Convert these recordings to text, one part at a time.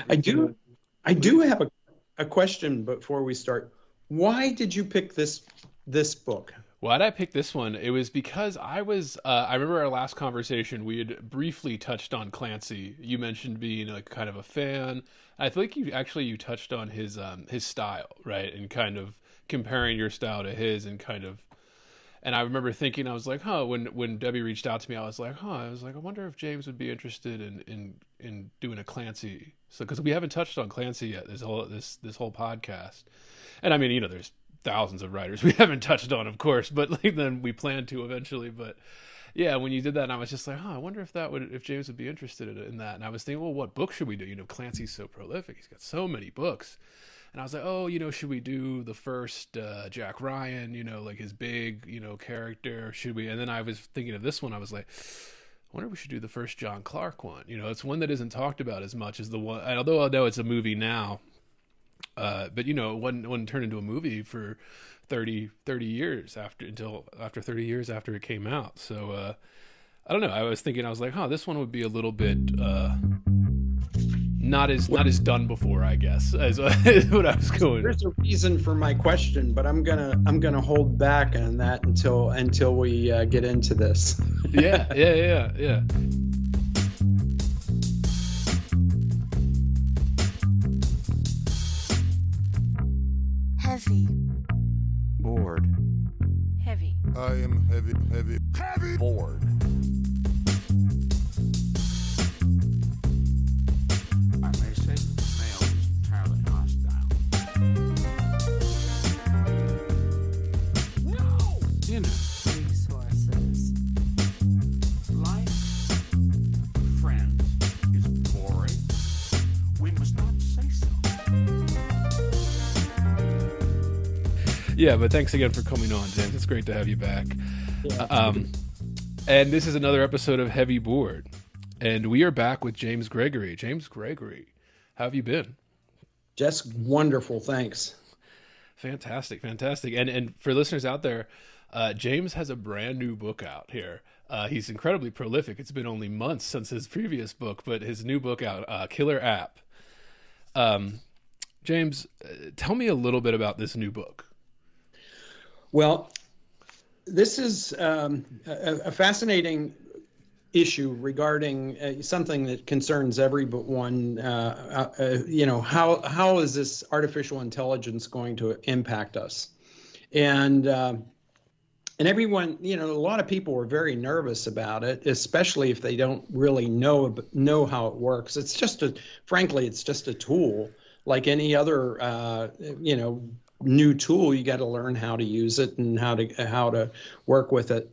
I do, I do have a question before we start. Why did you pick this book? Why did I pick this one? It was because I remember our last conversation, we had briefly touched on Clancy. You mentioned being like kind of a fan. I think you touched on his style, right? And kind of comparing your style to his and I remember thinking, I was like, huh, when Debbie reached out to me, I was like, I wonder if James would be interested in doing a Clancy. So, because we haven't touched on Clancy yet, this whole podcast. And I mean, there's thousands of writers we haven't touched on, of course, but like then we plan to eventually. But yeah, when you did that, and I was just like, I wonder if James would be interested in that. And I was thinking, well, what book should we do? Clancy's so prolific; he's got so many books. And I was like, oh, should we do the first Jack Ryan? Like his big, character. Should we? And then I was thinking of this one. I was like, I wonder if we should do the first John Clark one. It's one that isn't talked about as much as the one. Although I know it's a movie now. But it wasn't turned into a movie for 30 years after 30 years after it came out. So I don't know. I was like, this one would be a little bit not as done before, I guess, as what I was going. There's a reason for my question, but I'm gonna hold back on that until we get into this. Yeah. Heavy. Bored. Heavy. I am heavy. Bored. I may say that the male is entirely hostile. No! Resources. Life, friends, is boring. We must not say so. Yeah, but thanks again for coming on, James. It's great to have you back. And this is another episode of Heavy Board. And we are back with James Gregory. James Gregory, how have you been? Just wonderful, thanks. Fantastic. And for listeners out there, James has a brand new book out here. He's incredibly prolific. It's been only months since his previous book, but his new book out, Killer App. James, tell me a little bit about this new book. Well, this is a fascinating issue regarding something that concerns every but one. How is this artificial intelligence going to impact us? And everyone, a lot of people are very nervous about it, especially if they don't really know how it works. Frankly, it's just a tool like any other, new tool. You got to learn how to use it and how to work with it.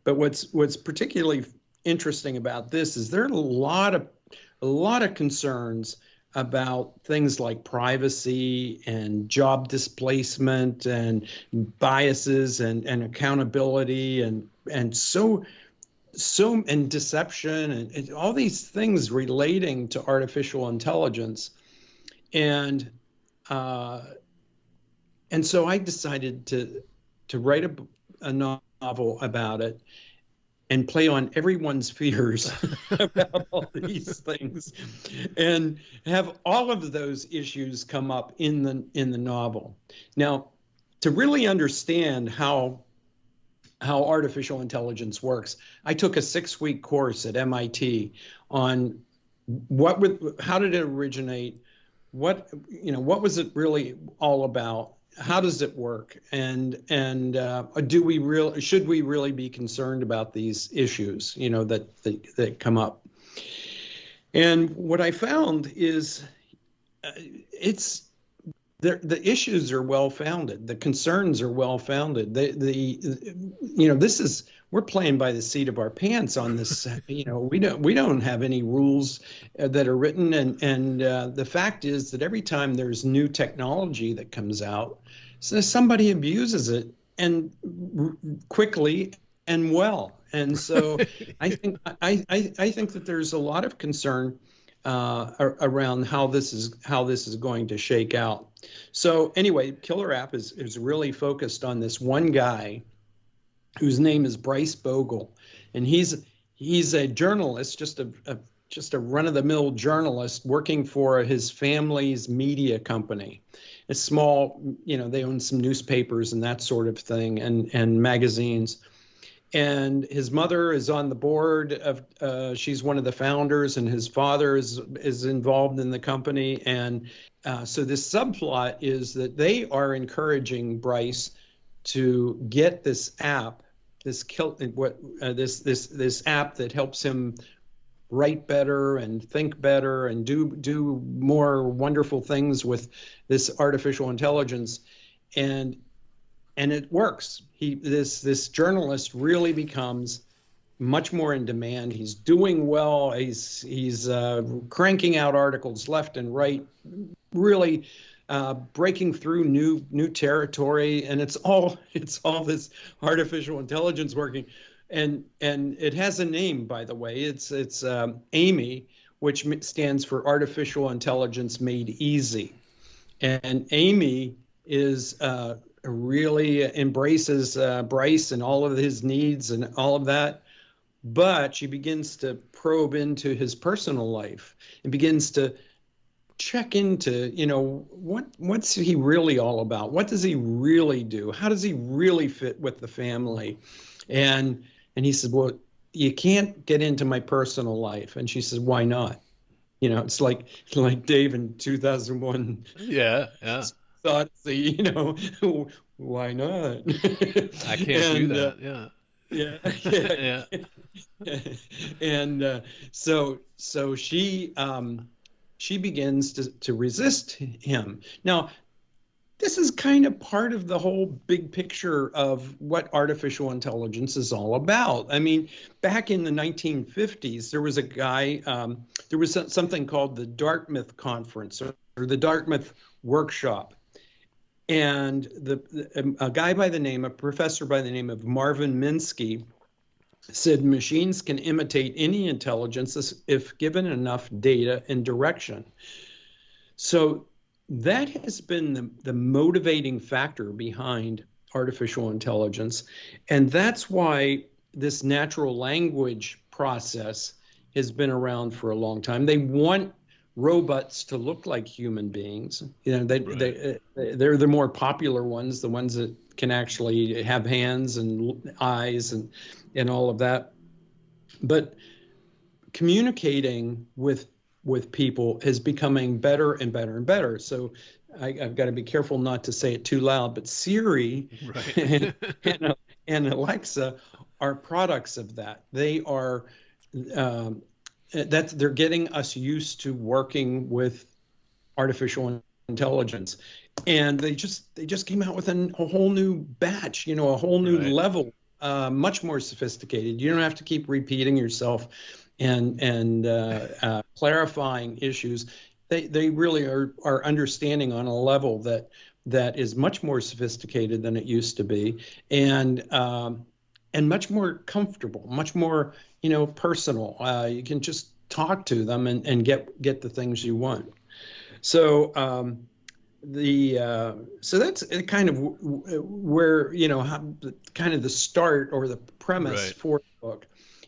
But what's particularly interesting about this is there are a lot of concerns about things like privacy and job displacement and biases and accountability and deception and all these things relating to artificial intelligence. And so I decided to write a novel about it and play on everyone's fears about all these things, and have all of those issues come up in the novel. Now, to really understand how artificial intelligence works, I took a 6-week course at MIT on how did it originate, what was it really all about, how does it work, and should we really be concerned about these issues that come up? And what I found is the issues are well founded, the concerns are well founded. We're playing by the seat of our pants on this. We don't have any rules that are written, and the fact is that every time there's new technology that comes out, so somebody abuses it, and quickly and well. And so I think that there's a lot of concern around how this is going to shake out. So anyway, Killer App is really focused on this one guy whose name is Bryce Bogle, and he's a journalist, just a just a run-of-the-mill journalist working for his family's media company. A small, they own some newspapers and that sort of thing, and magazines. And his mother is on the board of, she's one of the founders, and his father is involved in the company. And so this subplot is that they are encouraging Bryce to get this app, this app that helps him write better and think better and do more wonderful things with this artificial intelligence. And it works. This journalist really becomes much more in demand. He's doing well. He's cranking out articles left and right, really breaking through new territory. And it's all this artificial intelligence working. And it has a name, by the way. It's Amy, which stands for Artificial Intelligence Made Easy. And Amy is really embraces Bryce and all of his needs and all of that. But she begins to probe into his personal life and begins to check into, what's he really all about? What does he really do? How does he really fit with the family? And he said, well, you can't get into my personal life. And she said, why not? It's like Dave in 2001. Yeah. Thought, why not? I can't do that. Yeah. And so she begins to resist him. Now, this is kind of part of the whole big picture of what artificial intelligence is all about. I mean, back in the 1950s, there was a guy, there was something called the Dartmouth Conference or the Dartmouth Workshop. And a professor by the name of Marvin Minsky said machines can imitate any intelligence if given enough data and direction. So that has been the motivating factor behind artificial intelligence. And that's why this natural language process has been around for a long time. They want robots to look like human beings. They're the more popular ones, the ones that can actually have hands and eyes and all of that. But communicating with people is becoming better and better and better. So I've got to be careful not to say it too loud, but Siri and Alexa are products of that. They are they're getting us used to working with artificial intelligence, and they just came out with a whole new batch, a whole new level, much more sophisticated. You don't have to keep repeating yourself and clarifying issues. They really are understanding on a level that is much more sophisticated than it used to be, and much more comfortable, much more personal. You can just talk to them and get the things you want. So so that's kind of where kind of the start or the premise for the book.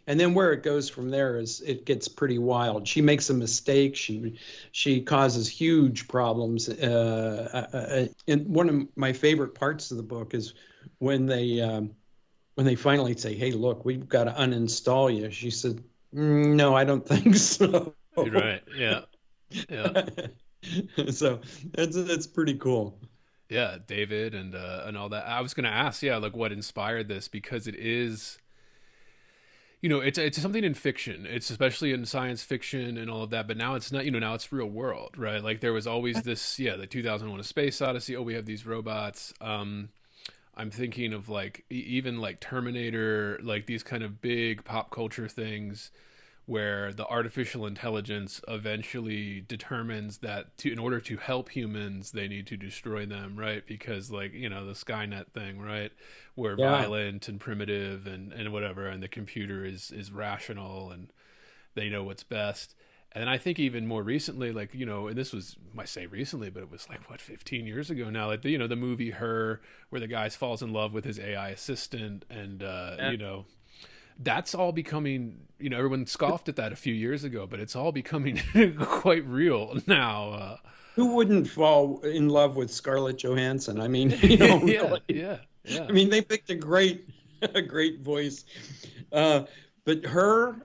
And then where it goes from there is it gets pretty wild. She makes a mistake. She causes huge problems. And one of my favorite parts of the book is when they finally say, "Hey, look, we've got to uninstall you." She said, "No, I don't think so." You're right. Yeah. So that's pretty cool. Yeah, David and all that. I was going to ask, like what inspired this, because it is. It's something in fiction. It's especially in science fiction and all of that. But now it's not, now it's real world, right? Like there was always this, the 2001: A Space Odyssey. Oh, we have these robots. I'm thinking of like even like Terminator, like these kind of big pop culture things where the artificial intelligence eventually determines that in order to help humans, they need to destroy them, right? Because like, the Skynet thing, right? We're violent and primitive and whatever, and the computer is rational and they know what's best. And I think even more recently, like, and this was, I say recently, but it was like, 15 years ago now, like, the movie Her, where the guy falls in love with his AI assistant and, that's all becoming, everyone scoffed at that a few years ago, but it's all becoming quite real now. Who wouldn't fall in love with Scarlett Johansson? I mean, Yeah, really. yeah, yeah. I mean, they picked a great voice. But her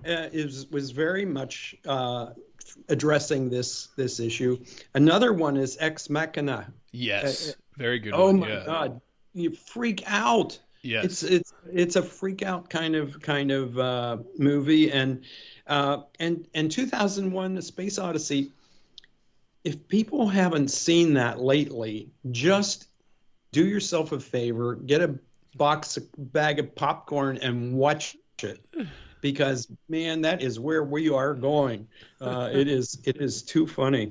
was very much addressing this issue. Another one is Ex Machina. Yes, very good Oh one. my Yeah. God, you freak out. Yes. It's a freak out kind of movie, and 2001: A Space Odyssey. If people haven't seen that lately, just do yourself a favor, get a bag of popcorn and watch it, because man, that is where we are going. It is too funny.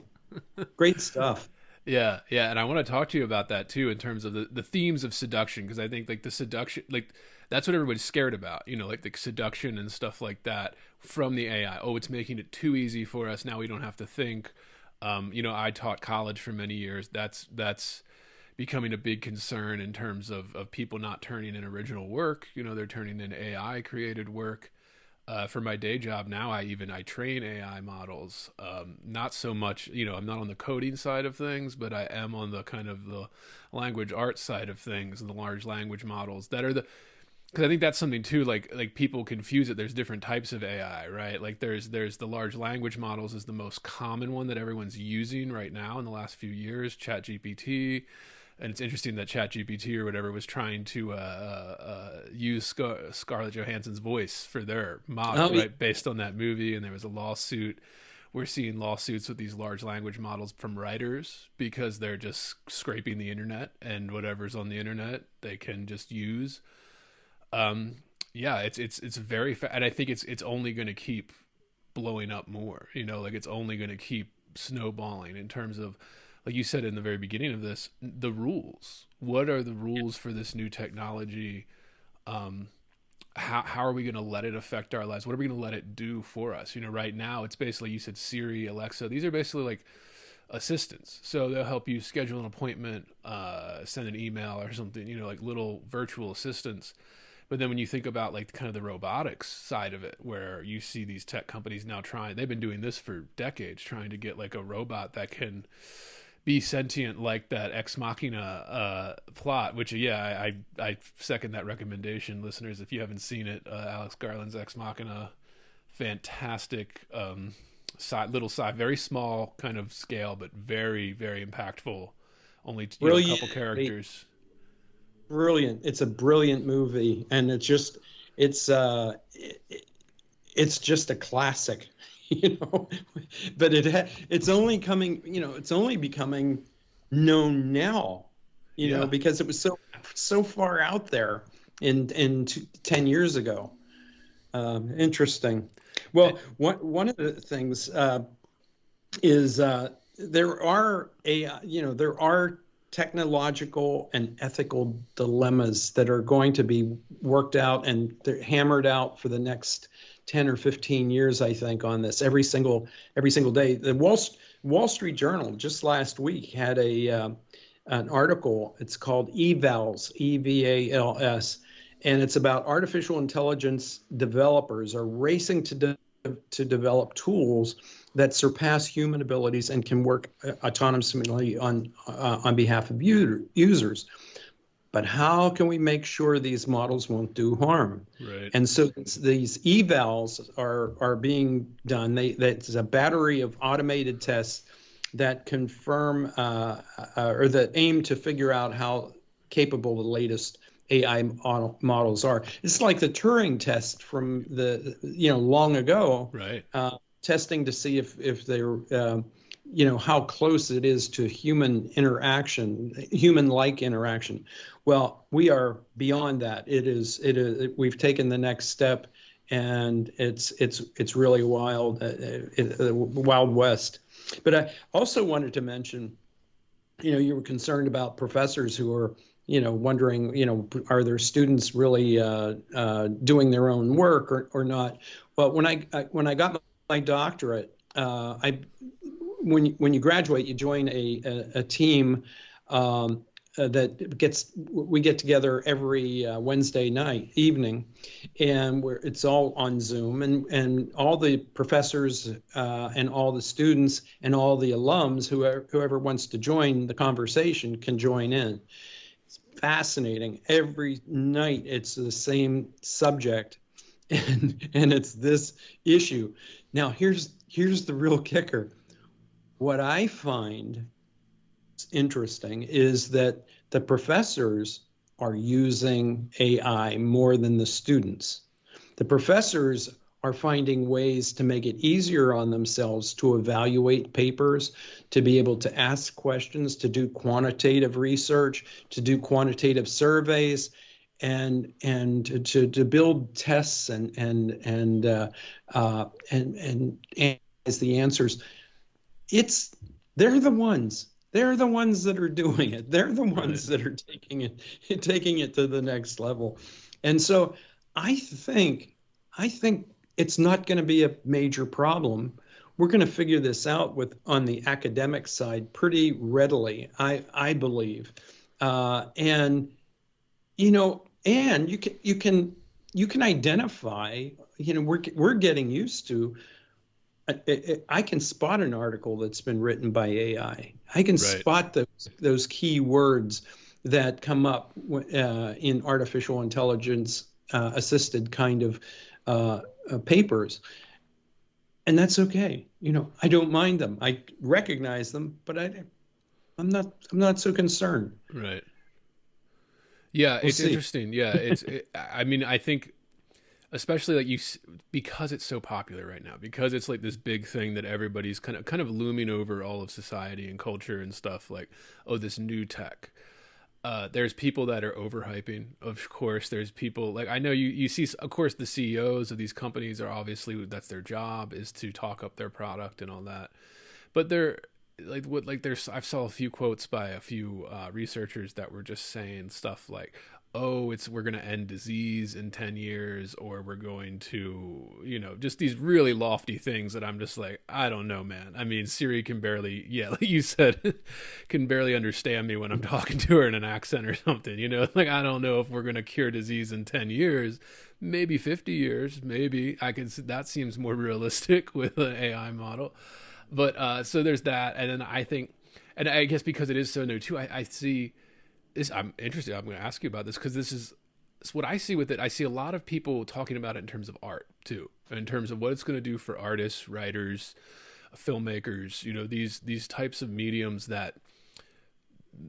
Great stuff. Yeah, yeah, and I want to talk to you about that too in terms of the themes of seduction, because I think like the seduction, like that's what everybody's scared about, like the seduction and stuff like that from the AI. Oh, it's making it too easy for us. Now we don't have to think. I taught college for many years. That's becoming a big concern in terms of people not turning in original work. They're turning in AI created work. For my day job now, I train AI models. Not so much, I'm not on the coding side of things, but I am on the kind of the language arts side of things, and the large language models that are because I think that's something too, like people confuse it. There's different types of AI, right? Like there's the large language models is the most common one that everyone's using right now in the last few years, ChatGPT. And it's interesting that ChatGPT or whatever was trying to use Scarlett Johansson's voice for their model, right, based on that movie. And there was a lawsuit. We're seeing lawsuits with these large language models from writers because they're just scraping the internet, and whatever's on the internet they can just use. Yeah, it's very and I think it's only going to keep blowing up more. Like it's only going to keep snowballing in terms of, like you said in the very beginning of this, the rules. What are the rules for this new technology? How are we going to let it affect our lives? What are we going to let it do for us? Right now it's basically, you said Siri, Alexa. These are basically like assistants. So they'll help you schedule an appointment, send an email or something, like little virtual assistants. But then when you think about like kind of the robotics side of it, where you see these tech companies now they've been doing this for decades, trying to get like a robot that can be sentient, like that Ex Machina plot, which, yeah, I second that recommendation. Listeners, if you haven't seen it, Alex Garland's Ex Machina, fantastic very small kind of scale, but very, very impactment. Only a couple characters. Brilliant. It's a brilliant movie, and it's just a classic, but it's only becoming known now, because it was so far out there in 10 years ago. Interesting. Well, one of the things is there are technological and ethical dilemmas that are going to be worked out, and they're hammered out for the next 10 or 15 years, I think, on this every single day. The Wall Street Journal just last week had an article. It's called Evals, EVALS, and it's about artificial intelligence developers are racing to develop tools that surpass human abilities and can work autonomously on behalf of users. But how can we make sure these models won't do harm? Right. And so these evals are being done. That's a battery of automated tests that confirm or that aim to figure out how capable the latest AI models are. It's like the Turing test from the long ago. Right. Testing to see if they're how close it is to human-like interaction. Well, we are beyond that. It is. We've taken the next step, and it's really wild, Wild West. But I also wanted to mention, you were concerned about professors who are, wondering, are their students really doing their own work or not? Well, when I got my doctorate, when you graduate, you join a team we get together every Wednesday evening, and it's all on Zoom, and all the professors and all the students and all the alums, whoever wants to join the conversation can join in. It's fascinating. Every night it's the same subject, and it's this issue. Now here's the real kicker. What I find interesting is that the professors are using AI more than the students. The professors are finding ways to make it easier on themselves to evaluate papers, to be able to ask questions, to do quantitative research, to do quantitative surveys, and to build tests and analyze the answers. They're the ones that are doing it. They're the ones that are taking it to the next level. And so I think it's not going to be a major problem. We're going to figure this out on the academic side pretty readily, I believe. And you can identify, we're getting used to, I can spot an article that's been written by AI. I can spot those key words that come up in artificial intelligence assisted kind of papers, and that's okay. I don't mind them. I recognize them, but I'm not so concerned. Right. Yeah, We'll it's see. interesting. Yeah, I mean, I think, especially like because it's so popular right now, because it's like this big thing that everybody's kind of looming over all of society and culture and stuff, like, oh, this new tech. There's people that are overhyping. Of course, there's people like, I know you see, of course, the CEOs of these companies are obviously, that's their job, is to talk up their product and all that. But I saw a few quotes by a few researchers that were just saying stuff like, oh, we're going to end disease in 10 years, or we're going to, just these really lofty things that I'm just like, I don't know, man. I mean, Siri can barely, like you said, can barely understand me when I'm talking to her in an accent or something, like, I don't know if we're going to cure disease in 10 years, maybe 50 years, maybe that seems more realistic with an AI model. But, so there's that. And then I think, and I guess because it is so new too, I see, I'm interested. I'm going to ask you about this because it's what I see with it. I see a lot of people talking about it in terms of art too, in terms of what it's going to do for artists, writers, filmmakers. These types of mediums that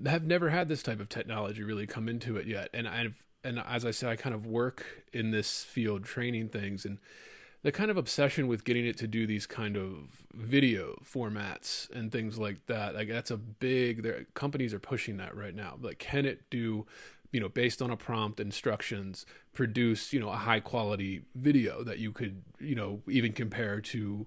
have never had this type of technology really come into it yet. And as I said, I kind of work in this field, training things, and the kind of obsession with getting it to do these kind of video formats and things like that. Like, that's companies are pushing that right now. Like, can it do, based on a prompt, instructions, produce, a high quality video that you could, even compare to,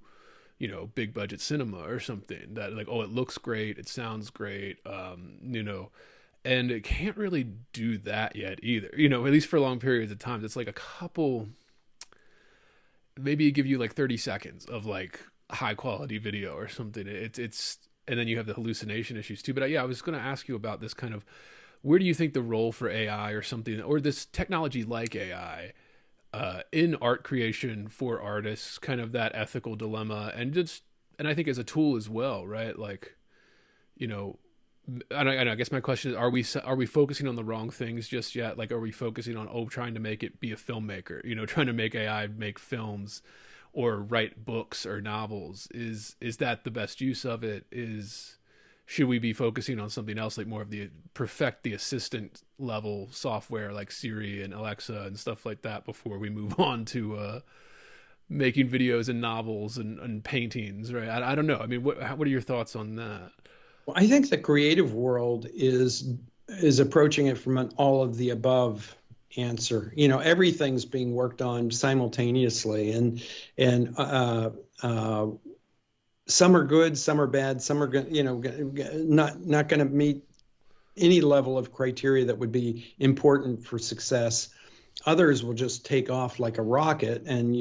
big budget cinema or something that, like, oh, it looks great. It sounds great. And it can't really do that yet either, at least for long periods of time. It's like a couple, maybe give you like 30 seconds of like high quality video or something. It's and then you have the hallucination issues too. But I was going to ask you about this kind of, where do you think the role for AI or something, or this technology like AI in art creation for artists, kind of that ethical dilemma, and I think as a tool as well, right? Like, and I guess my question is, are we focusing on the wrong things just yet? Like, are we focusing on, trying to make it be a filmmaker, trying to make AI make films or write books or novels? Is that the best use of it? Should we be focusing on something else, like more of perfect the assistant level software like Siri and Alexa and stuff like that before we move on to making videos and novels and paintings, right? I don't know. I mean, what are your thoughts on that? Well, I think the creative world is approaching it from an all of the above answer. Everything's being worked on simultaneously, and some are good, some are bad, some are not going to meet any level of criteria that would be important for success. Others will just take off like a rocket, and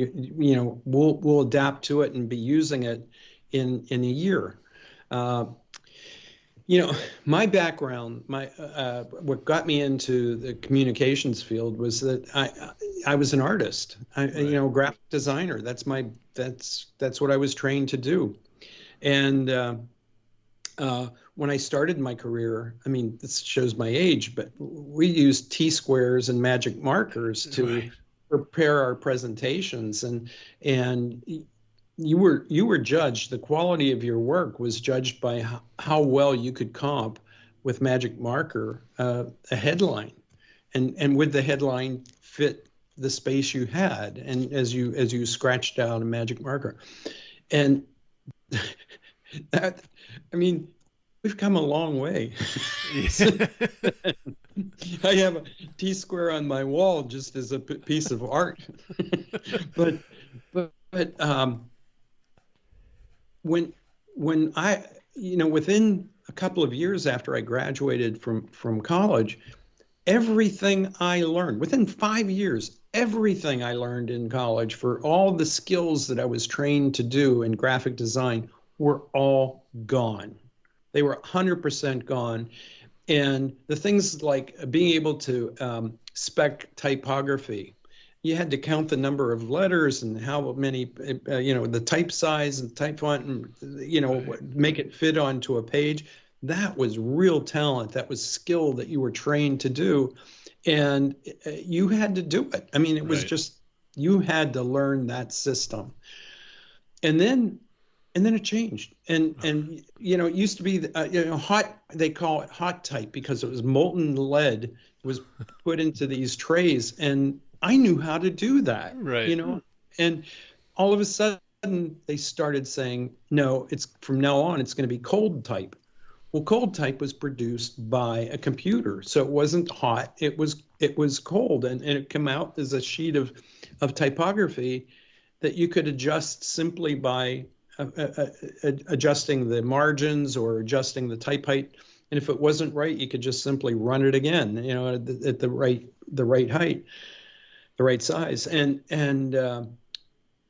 we'll adapt to it and be using it in a year. My background, what got me into the communications field was that I was an artist. Right. Graphic designer. That's what I was trained to do. And when I started my career, I mean, this shows my age, but we used T-squares and magic markers to Right. prepare our presentations, and you were judged. The quality of your work was judged by how well you could comp with magic marker a headline, and would the headline fit the space you had, and as you scratched out a magic marker, and that, I mean, we've come a long way. Yeah. I have a T-square on my wall just as a piece of art. but but when I, within a couple of years after I graduated from college, everything I learned within 5 years, everything I learned in college for all the skills that I was trained to do in graphic design were all gone. They were 100% gone. And the things like being able to spec typography, you had to count the number of letters and how many, the type size and type font, and, Right. make it fit onto a page. That was real talent. That was skill that you were trained to do. And you had to do it. I mean, it was Right. just, you had to learn that system. And then it changed, and it used to be hot. They call it hot type because it was molten lead was put into these trays, and I knew how to do that. Right. And all of a sudden they started saying, no, it's from now on it's going to be cold type. Well, cold type was produced by a computer, so it wasn't hot. It was cold, and it came out as a sheet of typography that you could adjust simply by adjusting the margins or adjusting the type height. And if it wasn't right, you could just simply run it again, at the right height, the right size. And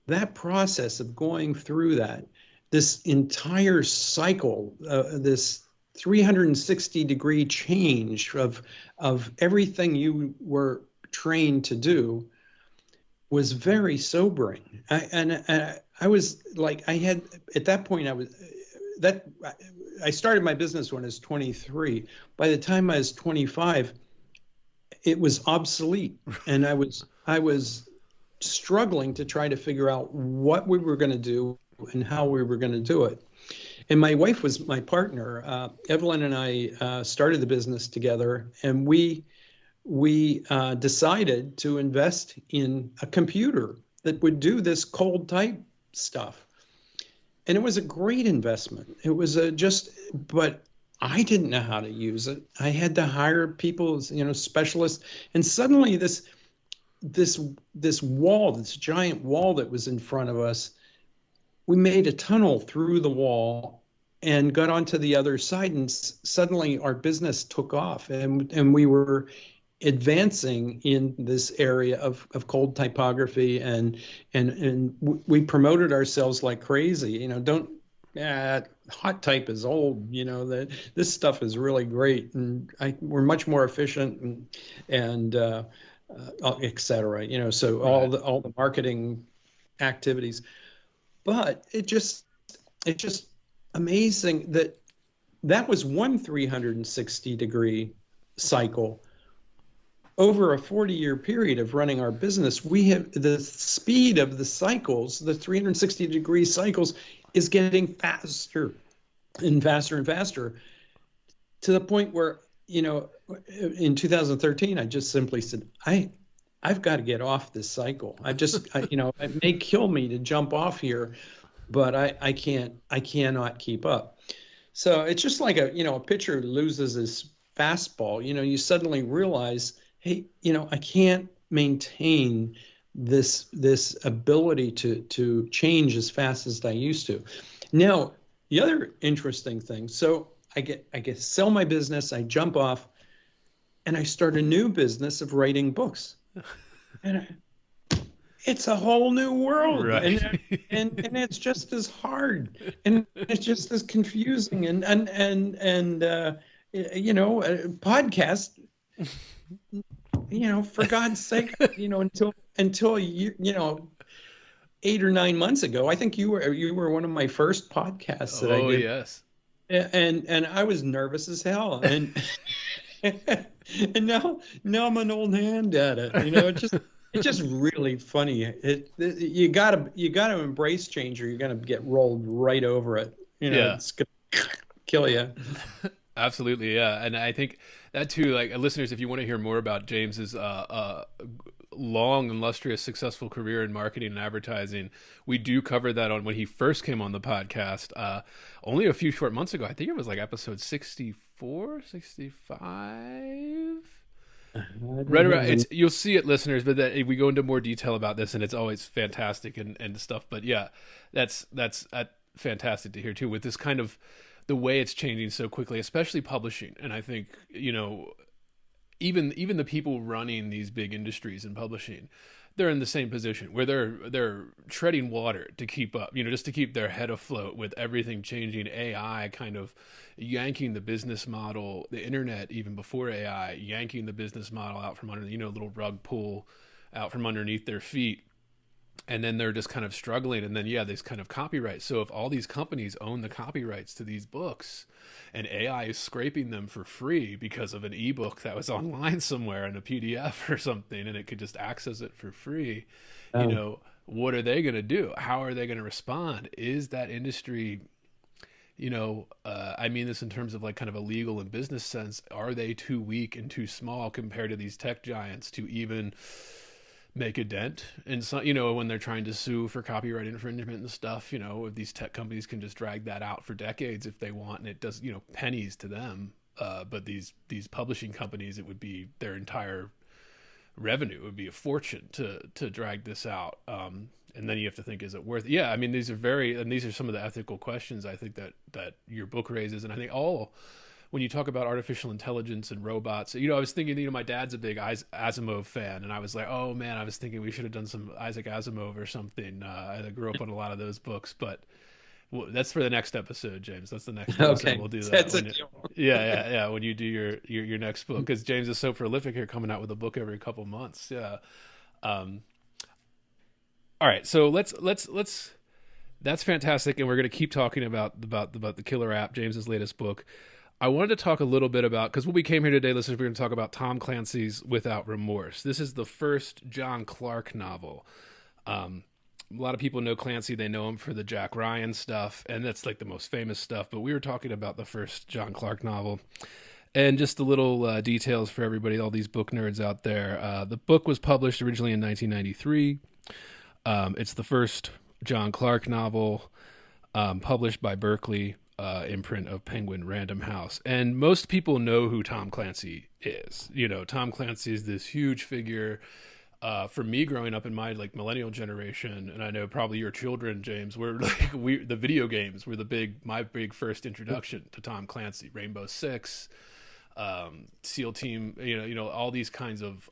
that process of going through this entire cycle, this 360-degree change of everything you were trained to do was very sobering. I was like, at that point, I started my business when I was 23. By the time I was 25, it was obsolete, and I was struggling to try to figure out what we were going to do and how we were going to do it. And my wife was my partner. Evelyn and I started the business together, and we decided to invest in a computer that would do this cold type stuff. And it was a great investment. It was but I didn't know how to use it. I had to hire people, specialists. And suddenly this wall, this giant wall that was in front of us, we made a tunnel through the wall and got onto the other side. And suddenly our business took off, and we were advancing in this area of cold typography, and we promoted ourselves like crazy. Hot type is old. That this stuff is really great, and we're much more efficient, and et cetera. So Right. all the marketing activities, but it's just amazing that was one 360-degree cycle. Over a 40-year period of running our business, we have the speed of the cycles, the 360-degree cycles, is getting faster and faster and faster, to the point where, in 2013, I just simply said, I've got to get off this cycle. It may kill me to jump off here, but I cannot keep up. So it's just like a pitcher loses his fastball. You suddenly realize, hey, I can't maintain this ability to change as fast as I used to. Now, the other interesting thing, so I sell my business, I jump off, and I start a new business of writing books. And it's a whole new world, Right. and it's just as hard, and it's just as confusing, podcast, for God's sake, until 8 or 9 months ago, I think you were one of my first podcasts that I Oh, did, yes. and I was nervous as hell, and and now I'm an old hand at it. It's just really funny. You gotta embrace change, or you're gonna get rolled right over it. Yeah. It's gonna kill you. Absolutely, yeah. And I think that too, like listeners, if you want to hear more about James's long, illustrious, successful career in marketing and advertising, we do cover that on when he first came on the podcast, only a few short months ago. I think it was like episode 64, 65. Right around, you'll see it, listeners, but that we go into more detail about this, and it's always fantastic and stuff. But yeah, that's fantastic to hear too, with this kind of the way it's changing so quickly, especially publishing. And I think, even the people running these big industries in publishing, they're in the same position where they're treading water to keep up, just to keep their head afloat with everything changing. AI kind of yanking the business model, the internet, even before AI, yanking the business model out from under, little rug pull out from underneath their feet. And then they're just kind of struggling. And then, this kind of copyright. So if all these companies own the copyrights to these books and AI is scraping them for free because of an ebook that was online somewhere in a PDF or something, and it could just access it for free, what are they going to do? How are they going to respond? Is that industry, I mean this in terms of like kind of a legal and business sense, are they too weak and too small compared to these tech giants to even make a dent? And so, when they're trying to sue for copyright infringement and stuff, these tech companies can just drag that out for decades if they want, and it does, pennies to them. But these publishing companies, it would be their entire revenue. It would be a fortune to drag this out. And then you have to think, is it worth it? Yeah, I mean, these are some of the ethical questions I think that your book raises. And I think when you talk about artificial intelligence and robots, I was thinking, my dad's a big Asimov fan, and I was like, oh man, I was thinking we should have done some Isaac Asimov or something. I grew up on a lot of those books, but that's for the next episode, James. That's the next episode. Okay. We'll do that. That's a deal. Yeah. When you do your next book, because James is so prolific here, coming out with a book every couple months. Yeah. All right. So let's. That's fantastic, and we're going to keep talking about the killer app, James's latest book. I wanted to talk a little bit about, because when we came here today, listeners, we're going to talk about Tom Clancy's Without Remorse. This is the first John Clark novel. A lot of people know Clancy. They know him for the Jack Ryan stuff, and that's like the most famous stuff. But we were talking about the first John Clark novel. And just the little details for everybody, all these book nerds out there. The book was published originally in 1993. It's the first John Clark novel published by Berkeley. Imprint of Penguin Random House. And most people know who Tom Clancy is. Tom Clancy is this huge figure. For me growing up in my millennial generation, and I know probably your children, James, were the video games were my big first introduction to Tom Clancy. Rainbow Six, SEAL Team, all these kinds of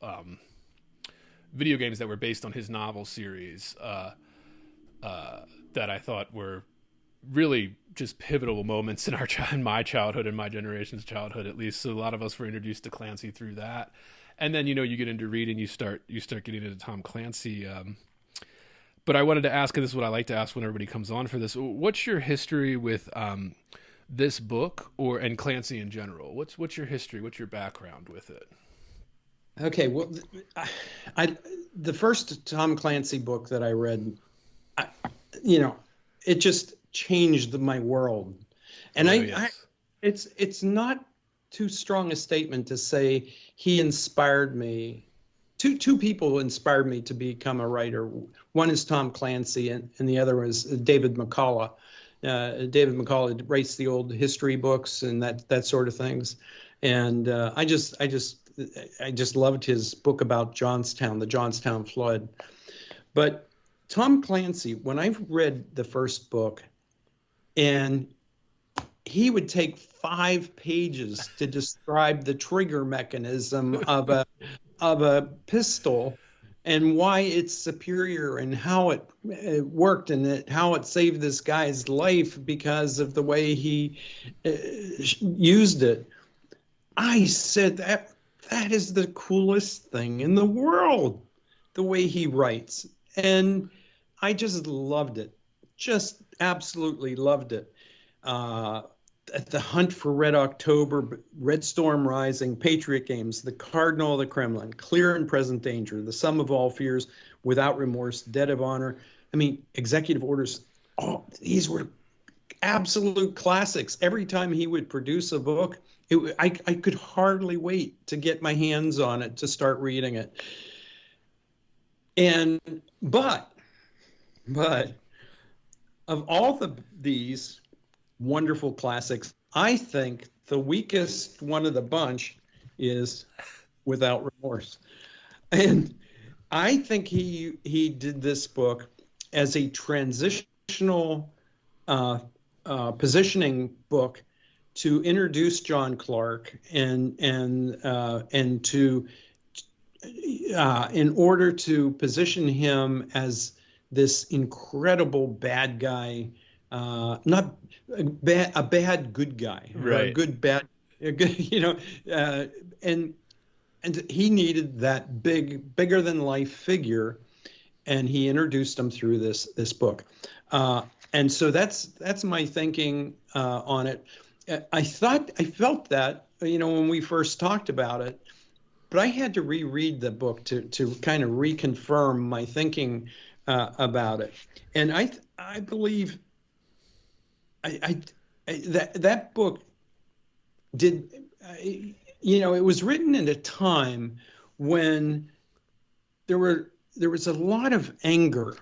video games that were based on his novel series that I thought were really just pivotal moments in my childhood and my generation's childhood, at least. So a lot of us were introduced to Clancy through that. And then, you get into reading, you start getting into Tom Clancy. But I wanted to ask, and this is what I like to ask when everybody comes on for this, what's your history with this book and Clancy in general? What's your history? What's your background with it? Okay, well, the first Tom Clancy book that I read, it just changed my world. And it's not too strong a statement to say he inspired me. Two people inspired me to become a writer. One is Tom Clancy, and the other was David McCullough. David McCullough writes the old history books and that sort of things. And I just loved his book about Johnstown, the Johnstown flood. But Tom Clancy, when I read the first book, and he would take 5 pages to describe the trigger mechanism of a pistol and why it's superior and how it worked and how it saved this guy's life because of the way he used it. I said that is the coolest thing in the world, the way he writes. And I just loved it. Just absolutely loved it. The Hunt for Red October, Red Storm Rising, Patriot Games, The Cardinal of the Kremlin, Clear and Present Danger, The Sum of All Fears, Without Remorse, Debt of Honor. I mean, Executive Orders, all these were absolute classics. Every time he would produce a book, I could hardly wait to get my hands on it, to start reading it. And but of all these wonderful classics, I think the weakest one of the bunch is Without Remorse. And I think he did this book as a transitional positioning book to introduce John Clark and to in order to position him as this incredible bad guy, not a bad good guy, right? A good bad, and he needed that bigger than life figure, and he introduced him through this book, and so that's my thinking on it. I felt that when we first talked about it, but I had to reread the book to kind of reconfirm my thinking about it, and I believe that book did. It was written at a time when there was a lot of anger.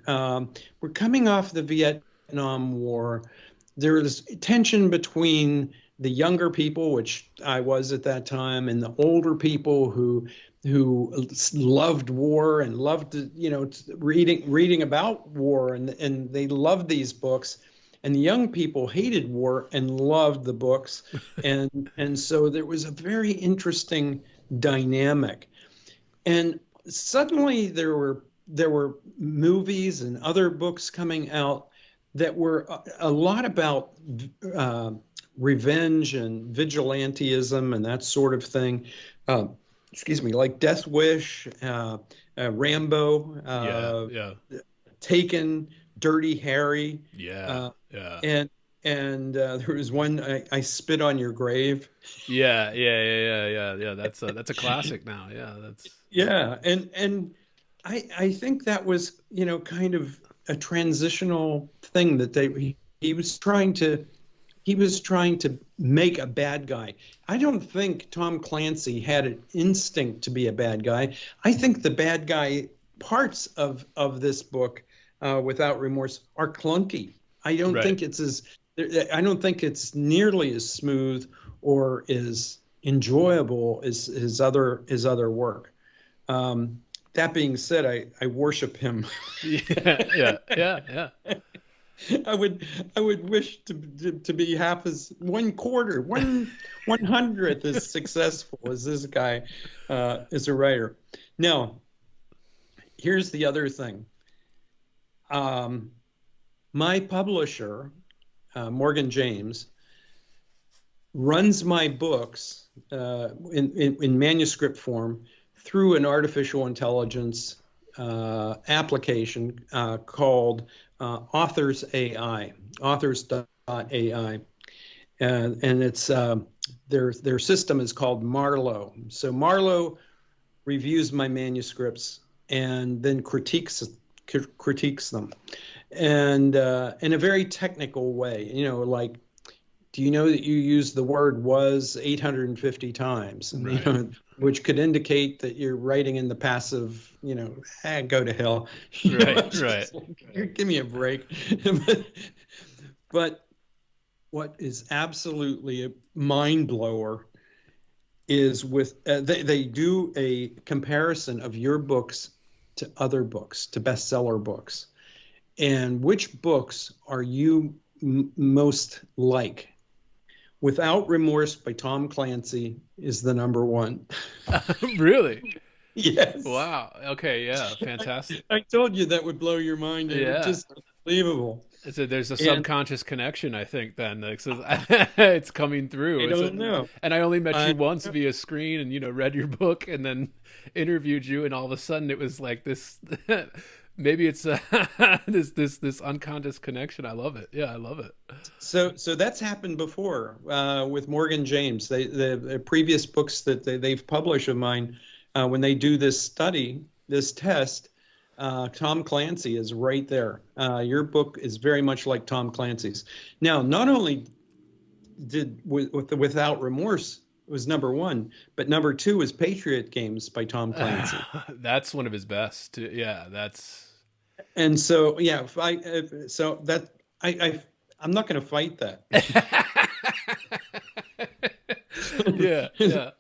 We're coming off the Vietnam War. There was tension between the younger people, which I was at that time, and the older people who loved war and loved reading about war, and they loved these books. And the young people hated war and loved the books, and so there was a very interesting dynamic. And suddenly there were movies and other books coming out that were a lot about revenge and vigilantism and that sort of thing. Like Death Wish, Rambo, Taken, Dirty Harry. And there was one, I Spit on Your Grave. Yeah. That's a classic now. And I think that was kind of a transitional thing that he was trying to make a bad guy. I don't think Tom Clancy had an instinct to be a bad guy. I think the bad guy parts of this book, Without Remorse, are clunky. I don't think it's nearly as smooth or as enjoyable as his other work. That being said, I worship him. Yeah. I would wish to be half as 1/4 as successful as this guy as a writer. Now, here's the other thing. My publisher, Morgan James, runs my books in manuscript form through an artificial intelligence application called Authors AI, authors.ai. And it's their system is called Marlowe. So Marlowe reviews my manuscripts and then critiques them, and in a very technical way. Like, do you know that you used the word "was" 850 times, and, which could indicate that you're writing in the passive. Go to hell. Right. Like, give me a break. But what is absolutely a mind blower is with they do a comparison of your books to other books, to bestseller books, and which books are you most like. Without Remorse by Tom Clancy is the number one. Really? Yes. Wow. Okay. Yeah. Fantastic. I told you that would blow your mind. It was Yeah. just unbelievable. So there's a And subconscious connection, I think. Then like, so it's coming I through. don't know. And I only met I, you once via screen, and read your book, and then interviewed you, and all of a sudden it was like this. Maybe it's this unconscious connection. I love it. Yeah, I love it. so that's happened before with Morgan James. The previous books that they've published of mine, when they do this study, this test, Tom Clancy is right there. Your book is very much like Tom Clancy's. Now, not only did Without Remorse was number one, but number two is Patriot Games by Tom Clancy. That's one of his best. Yeah, that's And so, yeah, so that I'm not going to fight that. yeah, yeah.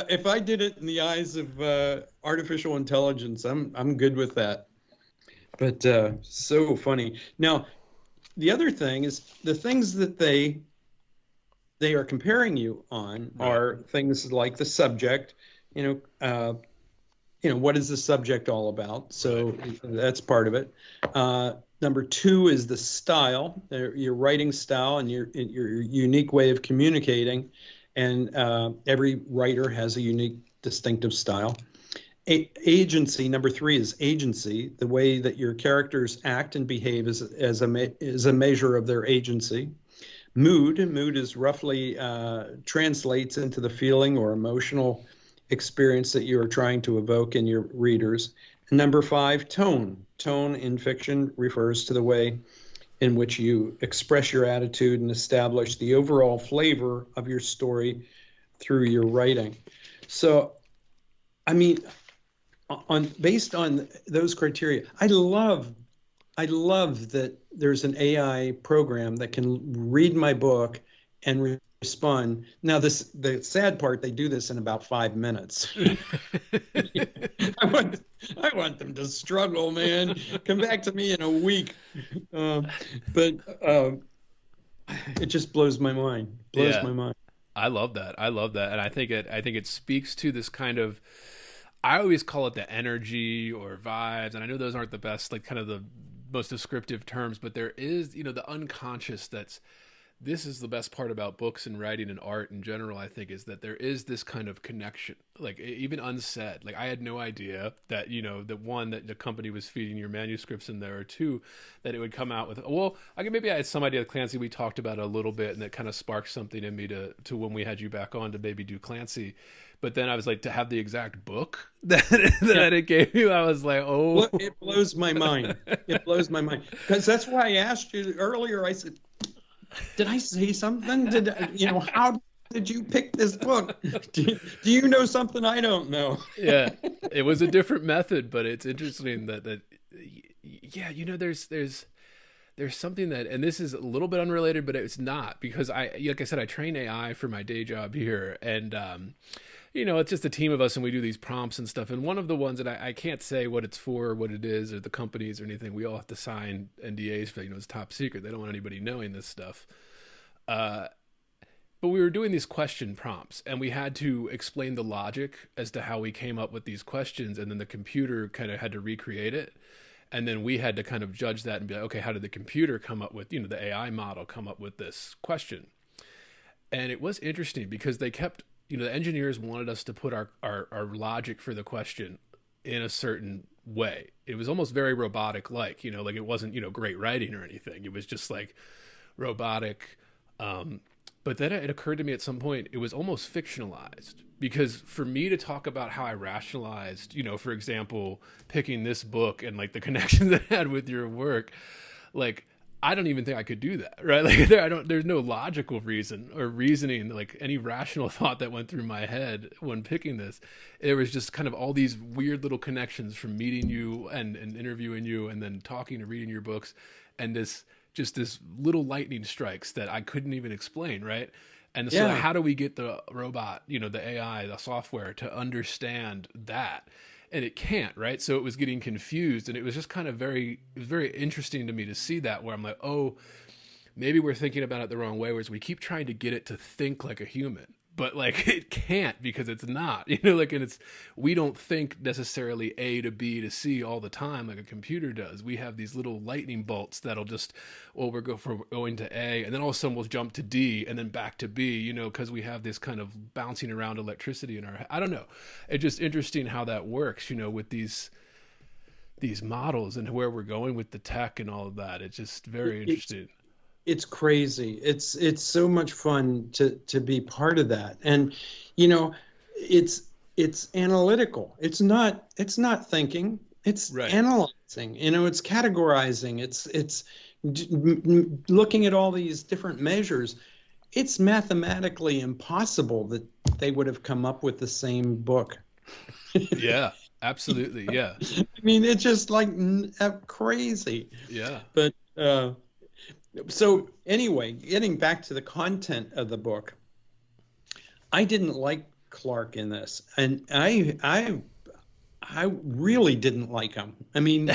If I did it in the eyes of artificial intelligence, I'm good with that. But so funny. Now, the other thing is the things that they are comparing you on are things like the subject. What is the subject all about? So that's part of it. Number two is the style, your writing style, and your unique way of communicating. And every writer has a unique, distinctive style. Agency, number three is agency, the way that your characters act and behave is a measure of their agency. Mood is roughly translates into the feeling or emotional experience that you are trying to evoke in your readers. And number five, tone. Tone in fiction refers to the way in which you express your attitude and establish the overall flavor of your story through your writing. So, I mean, based on those criteria, I love that there's an AI program that can read my book and respond. Now, the sad part, they do this in about 5 minutes. I want them to struggle, man. Come back to me in a week. But it just blows my mind. Blows my mind. I love that. And I think it speaks to this kind of, I always call it the energy or vibes, and I know those aren't the best, like kind of the most descriptive terms, but there is, the unconscious this is the best part about books and writing and art in general, I think, is that there is this kind of connection, like even unsaid. Like I had no idea that, that one, that the company was feeding your manuscripts in there, or two, that it would come out with, well, maybe I had some idea of Clancy. We talked about it a little bit, and that kind of sparked something in me to when we had you back on to maybe do Clancy. But then I was like, to have the exact book that it gave you, I was like, oh. Well, it blows my mind. It blows my mind. Because that's why I asked you earlier. I said, did I say something? How did you pick this book? Do you know something I don't know? Yeah, it was a different method, but it's interesting that yeah, there's something that, and this is a little bit unrelated, but it's not, because like I said, I train AI for my day job here, and it's just a team of us, and we do these prompts and stuff. And one of the ones that I can't say what it's for, or what it is, or the companies or anything. We all have to sign NDAs for, it's top secret. They don't want anybody knowing this stuff. But we were doing these question prompts, and we had to explain the logic as to how we came up with these questions, and then the computer kind of had to recreate it. And then we had to kind of judge that and be like, okay, how did the computer come up with, the AI model come up with this question? And it was interesting because they kept, the engineers wanted us to put our logic for the question in a certain way. It was almost very robotic, like it wasn't, great writing or anything. It was just like robotic. But then it occurred to me at some point, it was almost fictionalized, because for me to talk about how I rationalized, for example, picking this book and like the connection that I had with your work, like, I don't even think I could do that, right? Like there's no logical reason or reasoning, like any rational thought that went through my head when picking this. It was just kind of all these weird little connections from meeting you and interviewing you, and then talking and reading your books, and this little lightning strikes that I couldn't even explain, right? And so how do we get the robot, the AI, the software, to understand that? And it can't, right? So it was getting confused, and it was just kind of very interesting to me to see that, where I'm like, oh, maybe we're thinking about it the wrong way, whereas we keep trying to get it to think like a human. but like it can't because it's not, you know, like, and it's, we don't think necessarily A to B to C all the time like a computer does. We have these little lightning bolts that'll just, well, we're going to A, and then all of a sudden we'll jump to D and then back to B, you know, because we have this kind of bouncing around electricity in our, I don't know. It's just interesting how that works, you know, with these models and where we're going with the tech and all of that. It's just very interesting. It's crazy. It's so much fun to be part of that. And, you know, it's analytical. It's not thinking. It's right. Analyzing. You know, it's categorizing. It's looking at all these different measures. It's mathematically impossible that they would have come up with the same book. Yeah, absolutely. Yeah. I mean, it's just like crazy. Yeah. But so anyway, getting back to the content of the book, I didn't like Clark in this, and I really didn't like him. I mean,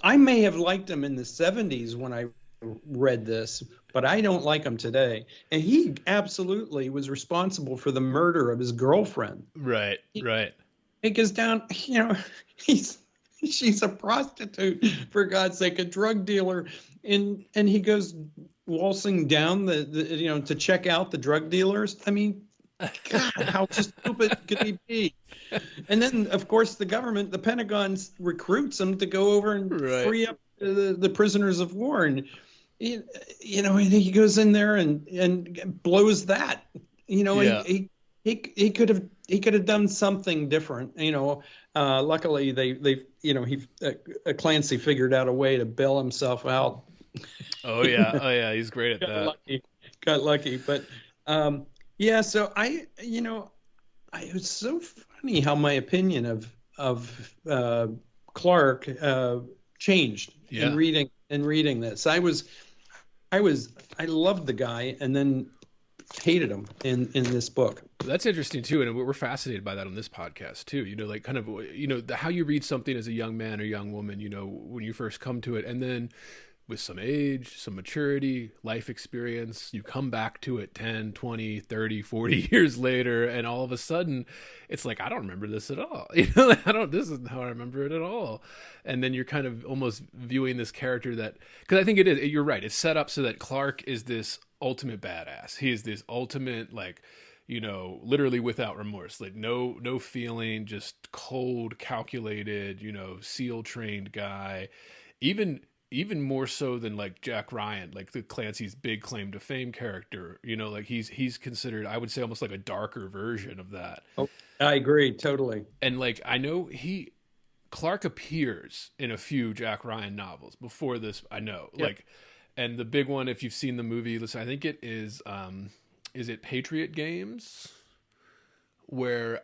I may have liked him in the 70s when I read this, but I don't like him today. And he absolutely was responsible for the murder of his girlfriend. Right. It goes down, you know, she's a prostitute, for God's sake, a drug dealer, and he goes waltzing down the you know, to check out the drug dealers. I mean, God, how stupid could he be? And then, of course, the government, the Pentagon, recruits him to go over and free up the prisoners of war, and you know, and he goes in there and blows that. You know, he could have done something different. You know, luckily they you know, Clancy figured out a way to bail himself out. Oh yeah, he's great at that. Got lucky, but yeah. So you know, it was so funny how my opinion of Clark changed in reading this. I loved the guy, and then hated him in this book. That's interesting too, and we're fascinated by that on this podcast too. You know, like kind of, you know, how you read something as a young man or young woman, you know, when you first come to it, and then with some age, some maturity, life experience, you come back to it 10, 20, 30, 40 years later, and all of a sudden it's like, I don't remember this at all. You know, like, this isn't how I remember it at all. And then you're kind of almost viewing this character that, because I think it is, you're right, it's set up so that Clark is this ultimate badass. He is this ultimate, like, you know, literally without remorse, like no feeling, just cold, calculated, you know, SEAL trained guy. Even more so than like Jack Ryan, like the Clancy's big claim to fame character, you know, like he's considered, I would say, almost like a darker version of that. Oh, I agree totally. And like, I know Clark appears in a few Jack Ryan novels before this, I know. Yep. Like, and the big one, if you've seen the movie, listen, I think it is it Patriot Games? Where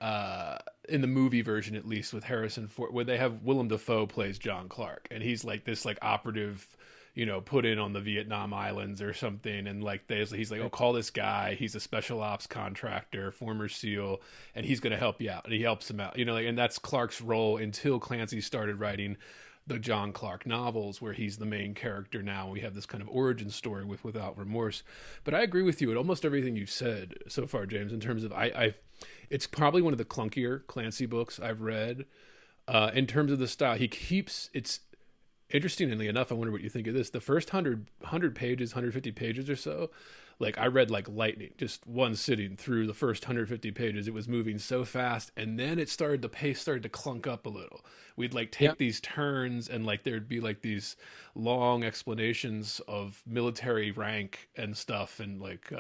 in the movie version, at least with Harrison Ford, where they have Willem Dafoe plays John Clark, and he's like this like operative, you know, put in on the Vietnam Islands or something, and like he's like, oh, call this guy, he's a special ops contractor, former SEAL, and he's going to help you out, and he helps him out, you know, like, and that's Clark's role until Clancy started writing the John Clark novels, where he's the main character now. We have this kind of origin story with Without Remorse. But I agree with you at almost everything you've said so far, James, in terms of it's probably one of the clunkier Clancy books I've read. In terms of the style, it's interestingly enough, I wonder what you think of this. The first 100 pages, 150 pages or so, like I read like lightning, just one sitting through the first 150 pages. It was moving so fast, and then the pace started to clunk up a little. We'd like take these turns, and like there'd be like these long explanations of military rank and stuff, and like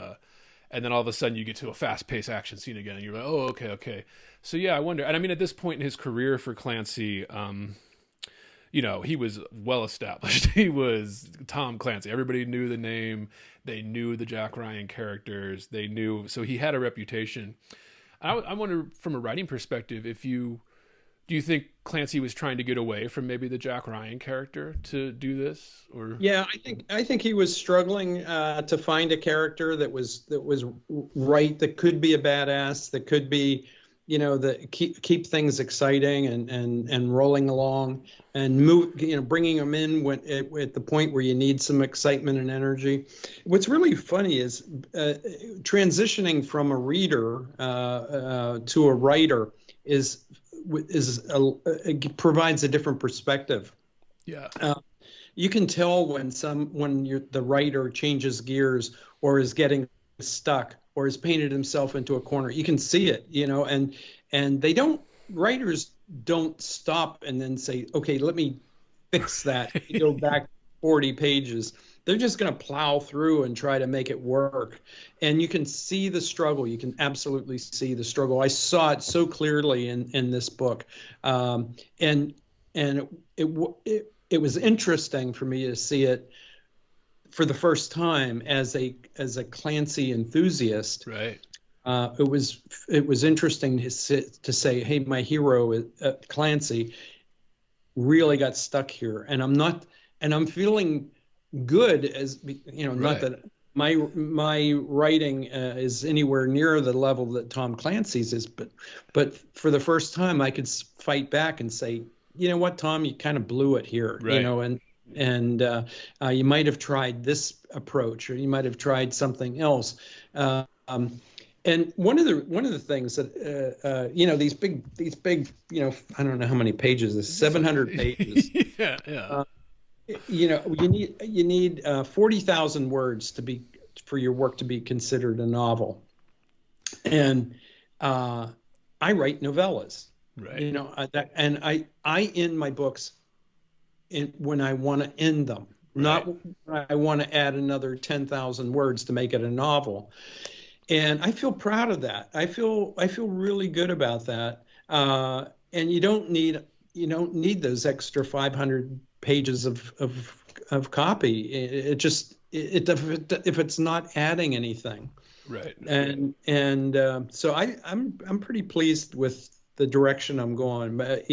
and then all of a sudden you get to a fast-paced action scene again, and you're like, oh, okay. So yeah, I wonder. And I mean, at this point in his career for Clancy, you know, he was well established. He was Tom Clancy. Everybody knew the name. They knew the Jack Ryan characters. They knew, so he had a reputation. I wonder, from a writing perspective, do you think Clancy was trying to get away from maybe the Jack Ryan character to do this? Or yeah, I think he was struggling to find a character that was right, that could be a badass, that could be, the keep things exciting and rolling along and move, bringing them in at the point where you need some excitement and energy. What's really funny is transitioning from a reader to a writer it provides a different perspective. Yeah. You can tell when the writer changes gears or is getting stuck or has painted himself into a corner. You can see it, and writers don't stop and then say, okay, let me fix that. Go back 40 pages. They're just going to plow through and try to make it work. And you can see the struggle. You can absolutely see the struggle. I saw it so clearly in this book. And it was interesting for me to see it for the first time as a Clancy enthusiast. Right. It was interesting to say, hey, my hero Clancy really got stuck here, and I'm feeling good as Right. Not that my writing is anywhere near the level that Tom Clancy's is, but for the first time I could fight back and say, you know what, Tom, you kind of blew it here, Right. and you might have tried this approach, or you might have tried something else. And one of the things that these big I don't know how many pages, this 700 pages. Yeah. You need 40,000 words for your work to be considered a novel. And I write novellas. Right. And I end my books when I want to end them, not when I want to add another 10,000 words to make it a novel. And I feel proud of that. I feel really good about that. And you don't need those extra 500 pages of copy. If it's not adding anything. Right. And so I'm pretty pleased with the direction I'm going, but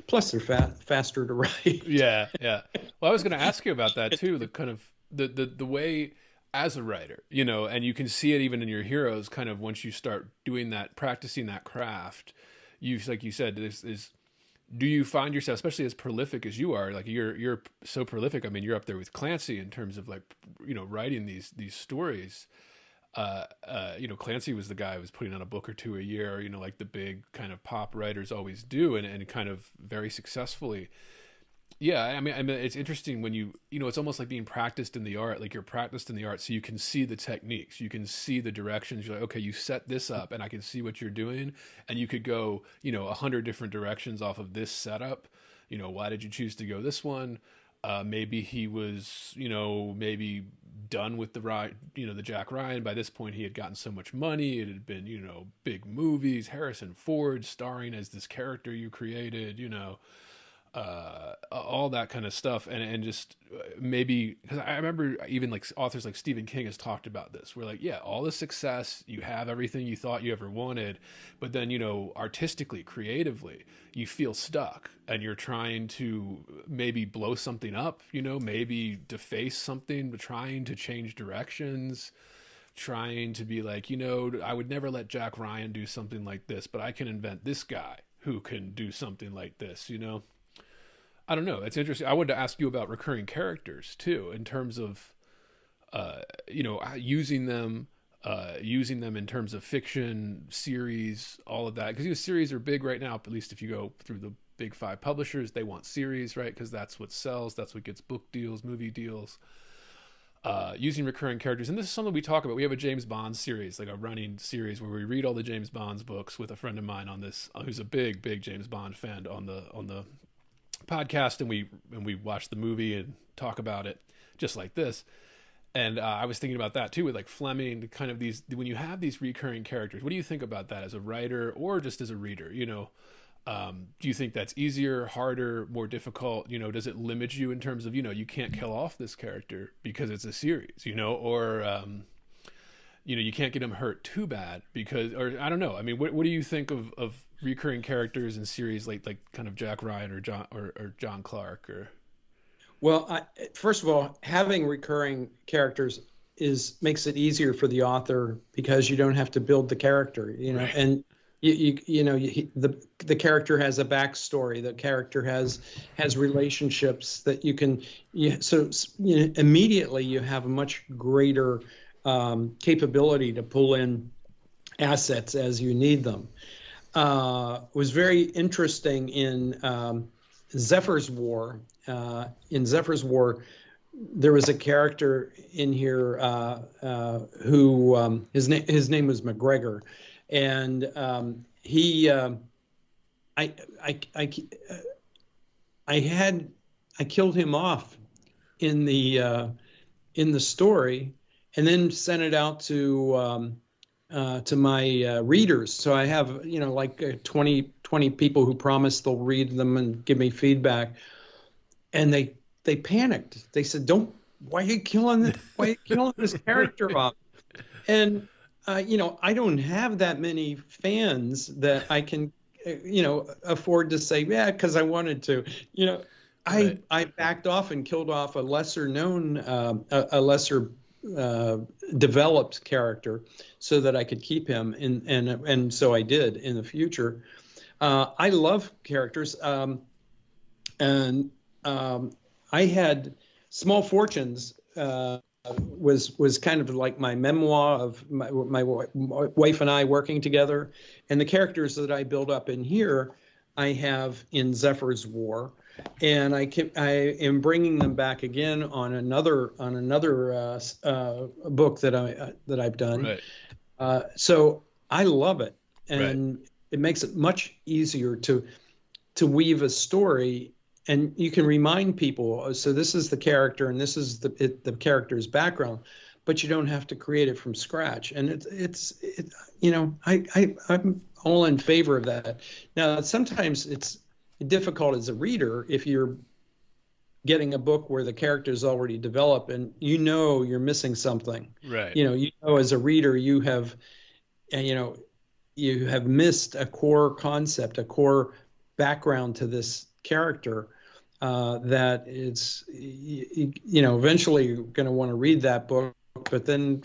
plus they're faster to write. Yeah. Well, I was going to ask you about that too. The kind of the way as a writer, and you can see it even in your heroes. Kind of once you start doing that, practicing that craft, like you said, do you find yourself, especially as prolific as you are, like you're so prolific? I mean, you're up there with Clancy in terms of writing these stories. Clancy was the guy who was putting out a book or two a year, like the big kind of pop writers always do, and kind of very successfully. Yeah, I mean, it's interesting when it's almost like being practiced in the art, like you're practiced in the art, so you can see the techniques, you can see the directions. You're like, okay, you set this up, and I can see what you're doing, and you could go, 100 different directions off of this setup. Why did you choose to go this one? Maybe he was, maybe done with the Jack Ryan. By this point, he had gotten so much money. It had been, big movies, Harrison Ford starring as this character you created, all that kind of stuff. And just maybe, because I remember even like authors like Stephen King has talked about this, where like, yeah, all the success, you have everything you thought you ever wanted, but then, artistically, creatively, you feel stuck and you're trying to maybe blow something up, maybe deface something, but trying to change directions, trying to be like, I would never let Jack Ryan do something like this, but I can invent this guy who can do something like this, I don't know. It's interesting. I wanted to ask you about recurring characters too, in terms of, using them in terms of fiction, series, all of that. Because series are big right now. At least if you go through the big 5 publishers, they want series, right? Because that's what sells. That's what gets book deals, movie deals. Using recurring characters, and this is something we talk about. We have a James Bond series, like a running series, where we read all the James Bond's books with a friend of mine on this, who's a big James Bond fan on the podcast, and we watch the movie and talk about it just like this. And I was thinking about that too, with like Fleming, kind of these, when you have these recurring characters, what do you think about that as a writer or just as a reader? Do you think that's easier, harder, more difficult? Does it limit you in terms of, you can't kill off this character because it's a series, or you can't get him hurt too bad because, or I don't know. I mean, what do you think of recurring characters in series like kind of Jack Ryan or John Clark or? Well, first of all, having recurring characters makes it easier for the author because you don't have to build the character, Right. and the character has a backstory. The character has relationships that you can. Immediately you have a much greater capability to pull in assets as you need them. Was very interesting in Zephyr's War. In Zephyr's War, there was a character in here who his name was McGregor, and he I killed him off in the story, and then sent it out to my readers. So I have, like 20 people who promise they'll read them and give me feedback. And they panicked. They said, why are you killing this character off? And, I don't have that many fans that I can, afford to say, yeah, because I wanted to, Right. I backed off and killed off a lesser known, a lesser developed character so that I could keep him and so I did in the future. I love characters, and I had Small Fortunes was kind of like my memoir of my wife and I working together, and the characters that I build up in here I have in Zephyr's War, and I am bringing them back again on another book that I've done. Right. So I love it, and Right. it makes it much easier to weave a story, and you can remind people. So this is the character, and this is the character's background, but you don't have to create it from scratch. And I'm all in favor of that. Now, sometimes it's difficult as a reader if you're getting a book where the character is already developed and you're missing something. Right. As a reader you have missed a core concept, a core background to this character that it's eventually you're going to want to read that book, but then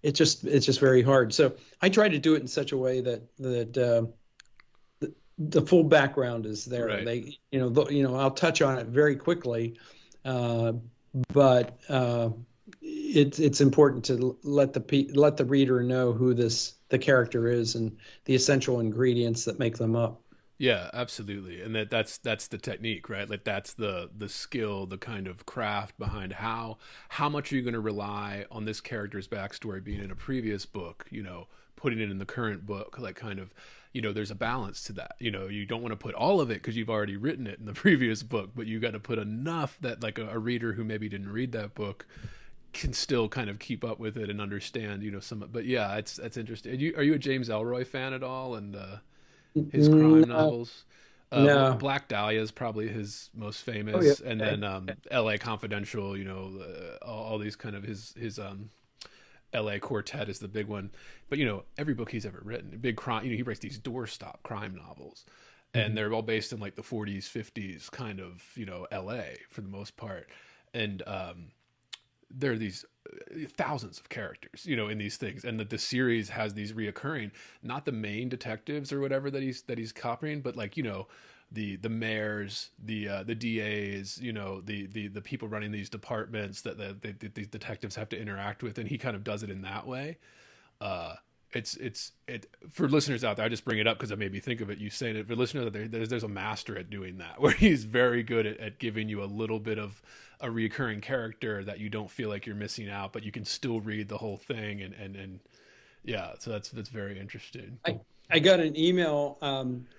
it's just very hard. So I try to do it in such a way that the full background is there. Right. I'll touch on it very quickly, but it's important to let the reader know who the character is and the essential ingredients that make them up. Yeah, absolutely. And that's the technique, right? Like that's the skill, the kind of craft behind how much are you going to rely on this character's backstory being in a previous book, putting it in the current book, like kind of, there's a balance to that. You don't want to put all of it because you've already written it in the previous book, but you got to put enough that like a reader who maybe didn't read that book can still kind of keep up with it and understand, some. But yeah, that's interesting. Are you a James Ellroy fan at all? And his crime novels. No. Black Dahlia is probably his most famous, Oh, yeah. and then L.A. Confidential. All these kind of his L.A. Quartet is the big one. But every book he's ever written, big crime. He writes these doorstop crime novels, and they're all based in like the 40s, 50s kind of L.A. for the most part, and there are these thousands of characters, in these things, and that the series has these reoccurring, not the main detectives or whatever that he's copying, but like the mayors, the DAs, the people running these departments that these detectives have to interact with, and he kind of does it in that way. It's for listeners out there. I just bring it up because it made me think of it. You saying it for listeners out there. There's a master at doing that, where he's very good at giving you a little bit of a recurring character that you don't feel like you're missing out, but you can still read the whole thing. And yeah, so that's very interesting. I got an email,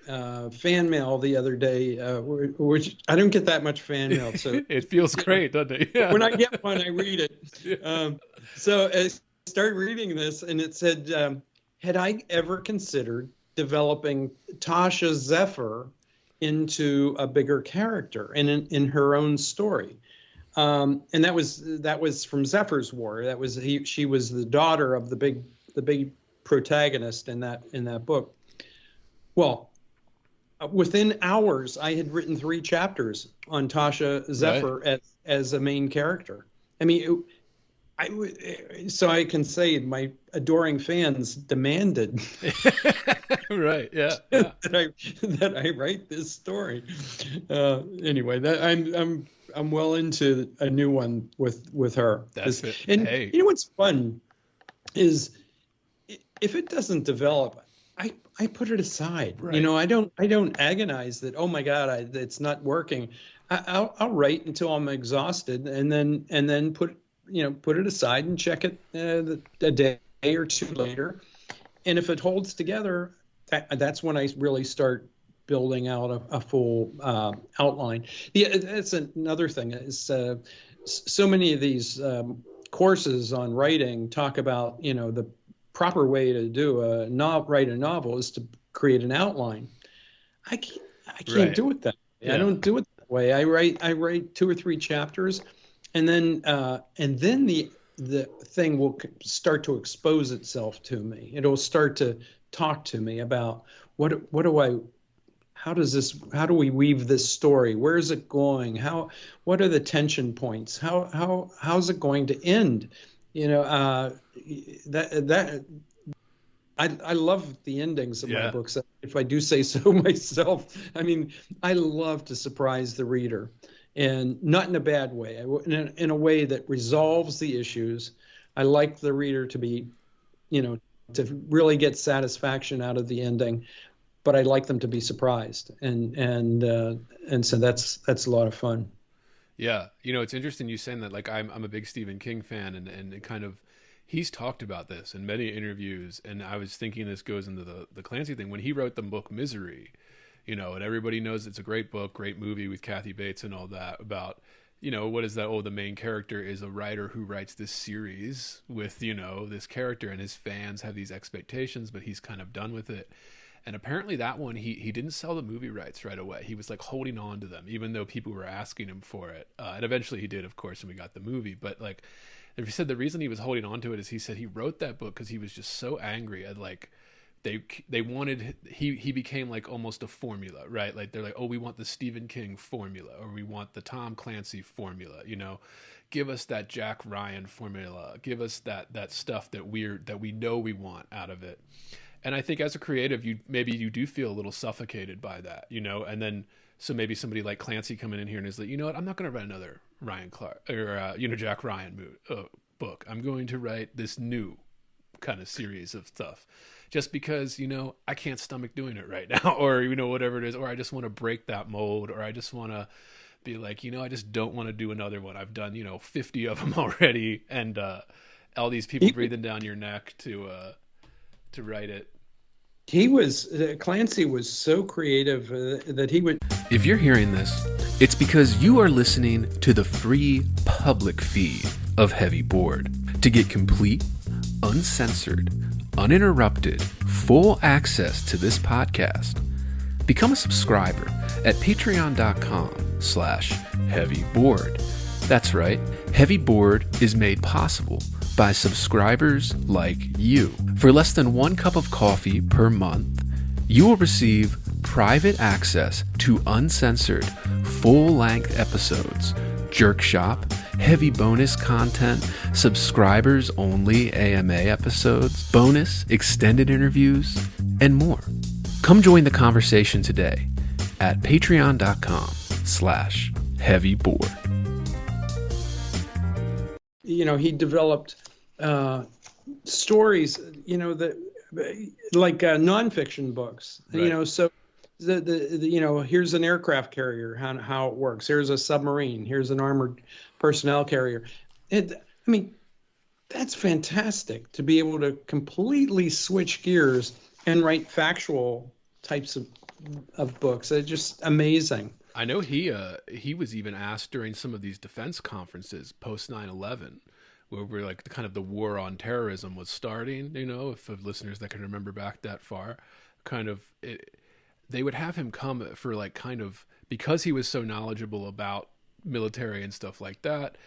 fan mail the other day, which I don't get that much fan mail. So it feels great, doesn't it? Yeah. When I get one, I read it. Yeah. So I started reading this, and it said, had I ever considered developing Tasha Zephyr into a bigger character and in her own story? And that was from Zephyr's War. She was the daughter of the big protagonist in that book. Well, within hours, I had written 3 chapters on Tasha Zephyr Right. as a main character. I mean, so I can say my adoring fans demanded Right. Yeah. Yeah. that I write this story. Anyway, that I'm well into a new one with her. That's it. And Hey. you know what's fun is if it doesn't develop, I put it aside. Right. You know, I don't agonize that. Oh my God, it's not working. I'll write until I'm exhausted, and then put it aside and check it a day or two later. And if it holds together, that's when I really start building out a full outline. Yeah, that's another thing. Is so many of these courses on writing talk about the proper way to write a novel is to create an outline. I can't Right. do it that way. Yeah. I don't do it that way. I write 2 or 3 chapters, and then the thing will start to expose itself to me. It'll start to talk to me about what do I how do we weave this story? Where is it going? What are the tension points? How's it going to end? That I love the endings of my Yeah. books, if I do say so myself. I mean, I love to surprise the reader, and not in a bad way, in a way that resolves the issues. I like the reader to be, to really get satisfaction out of the ending, but I like them to be surprised, and so that's a lot of fun. Yeah, it's interesting you saying that. Like, I'm a big Stephen King fan, and it kind of he's talked about this in many interviews. And I was thinking this goes into the Clancy thing when he wrote the book Misery, and everybody knows it's a great book, great movie with Kathy Bates and all that about. What is that? Oh, the main character is a writer who writes this series with, this character, and his fans have these expectations, but he's kind of done with it. And apparently that one, he didn't sell the movie rights right away. He was like holding on to them, even though people were asking him for it. And eventually he did, of course, and we got the movie. But like, he said the reason he was holding on to it is he said he wrote that book because he was just so angry at like, they wanted, he became like almost a formula, right? Like they're like, oh, we want the Stephen King formula, or we want the Tom Clancy formula, give us that Jack Ryan formula, give us that stuff that we know we want out of it. And I think as a creative, you do feel a little suffocated by that, and then so maybe somebody like Clancy coming in here and is like, you know what, I'm not going to write another Ryan Clark or Jack Ryan book. I'm going to write this new kind of series of stuff, just because I can't stomach doing it right now, or whatever it is, or I just want to break that mold, or I just want to be like, I just don't want to do another one. I've done 50 of them already, and all these people breathing down your neck to write it. Clancy was so creative that he would. If you're hearing this, it's because you are listening to the free public feed of Heavy Board. To get complete, uncensored, uninterrupted, full access to this podcast, become a subscriber at patreon.com/heavyboard. That's right, Heavy Board is made possible by subscribers like you. For less than 1 cup of coffee per month, you will receive private access to uncensored, full-length episodes, Jerk Shop, heavy bonus content, subscribers-only AMA episodes, bonus extended interviews, and more. Come join the conversation today at patreon.com/heavyboard. He developed stories, that like nonfiction books. Right. So the here's an aircraft carrier, how it works. Here's a submarine. Here's an armored personnel carrier. That's fantastic to be able to completely switch gears and write factual types of books. It's just amazing. I know he was even asked during some of these defense conferences post 9/11, where we're like kind of the war on terrorism was starting. If listeners that can remember back that far, kind of they would have him come for like kind of because he was so knowledgeable about military and stuff like that.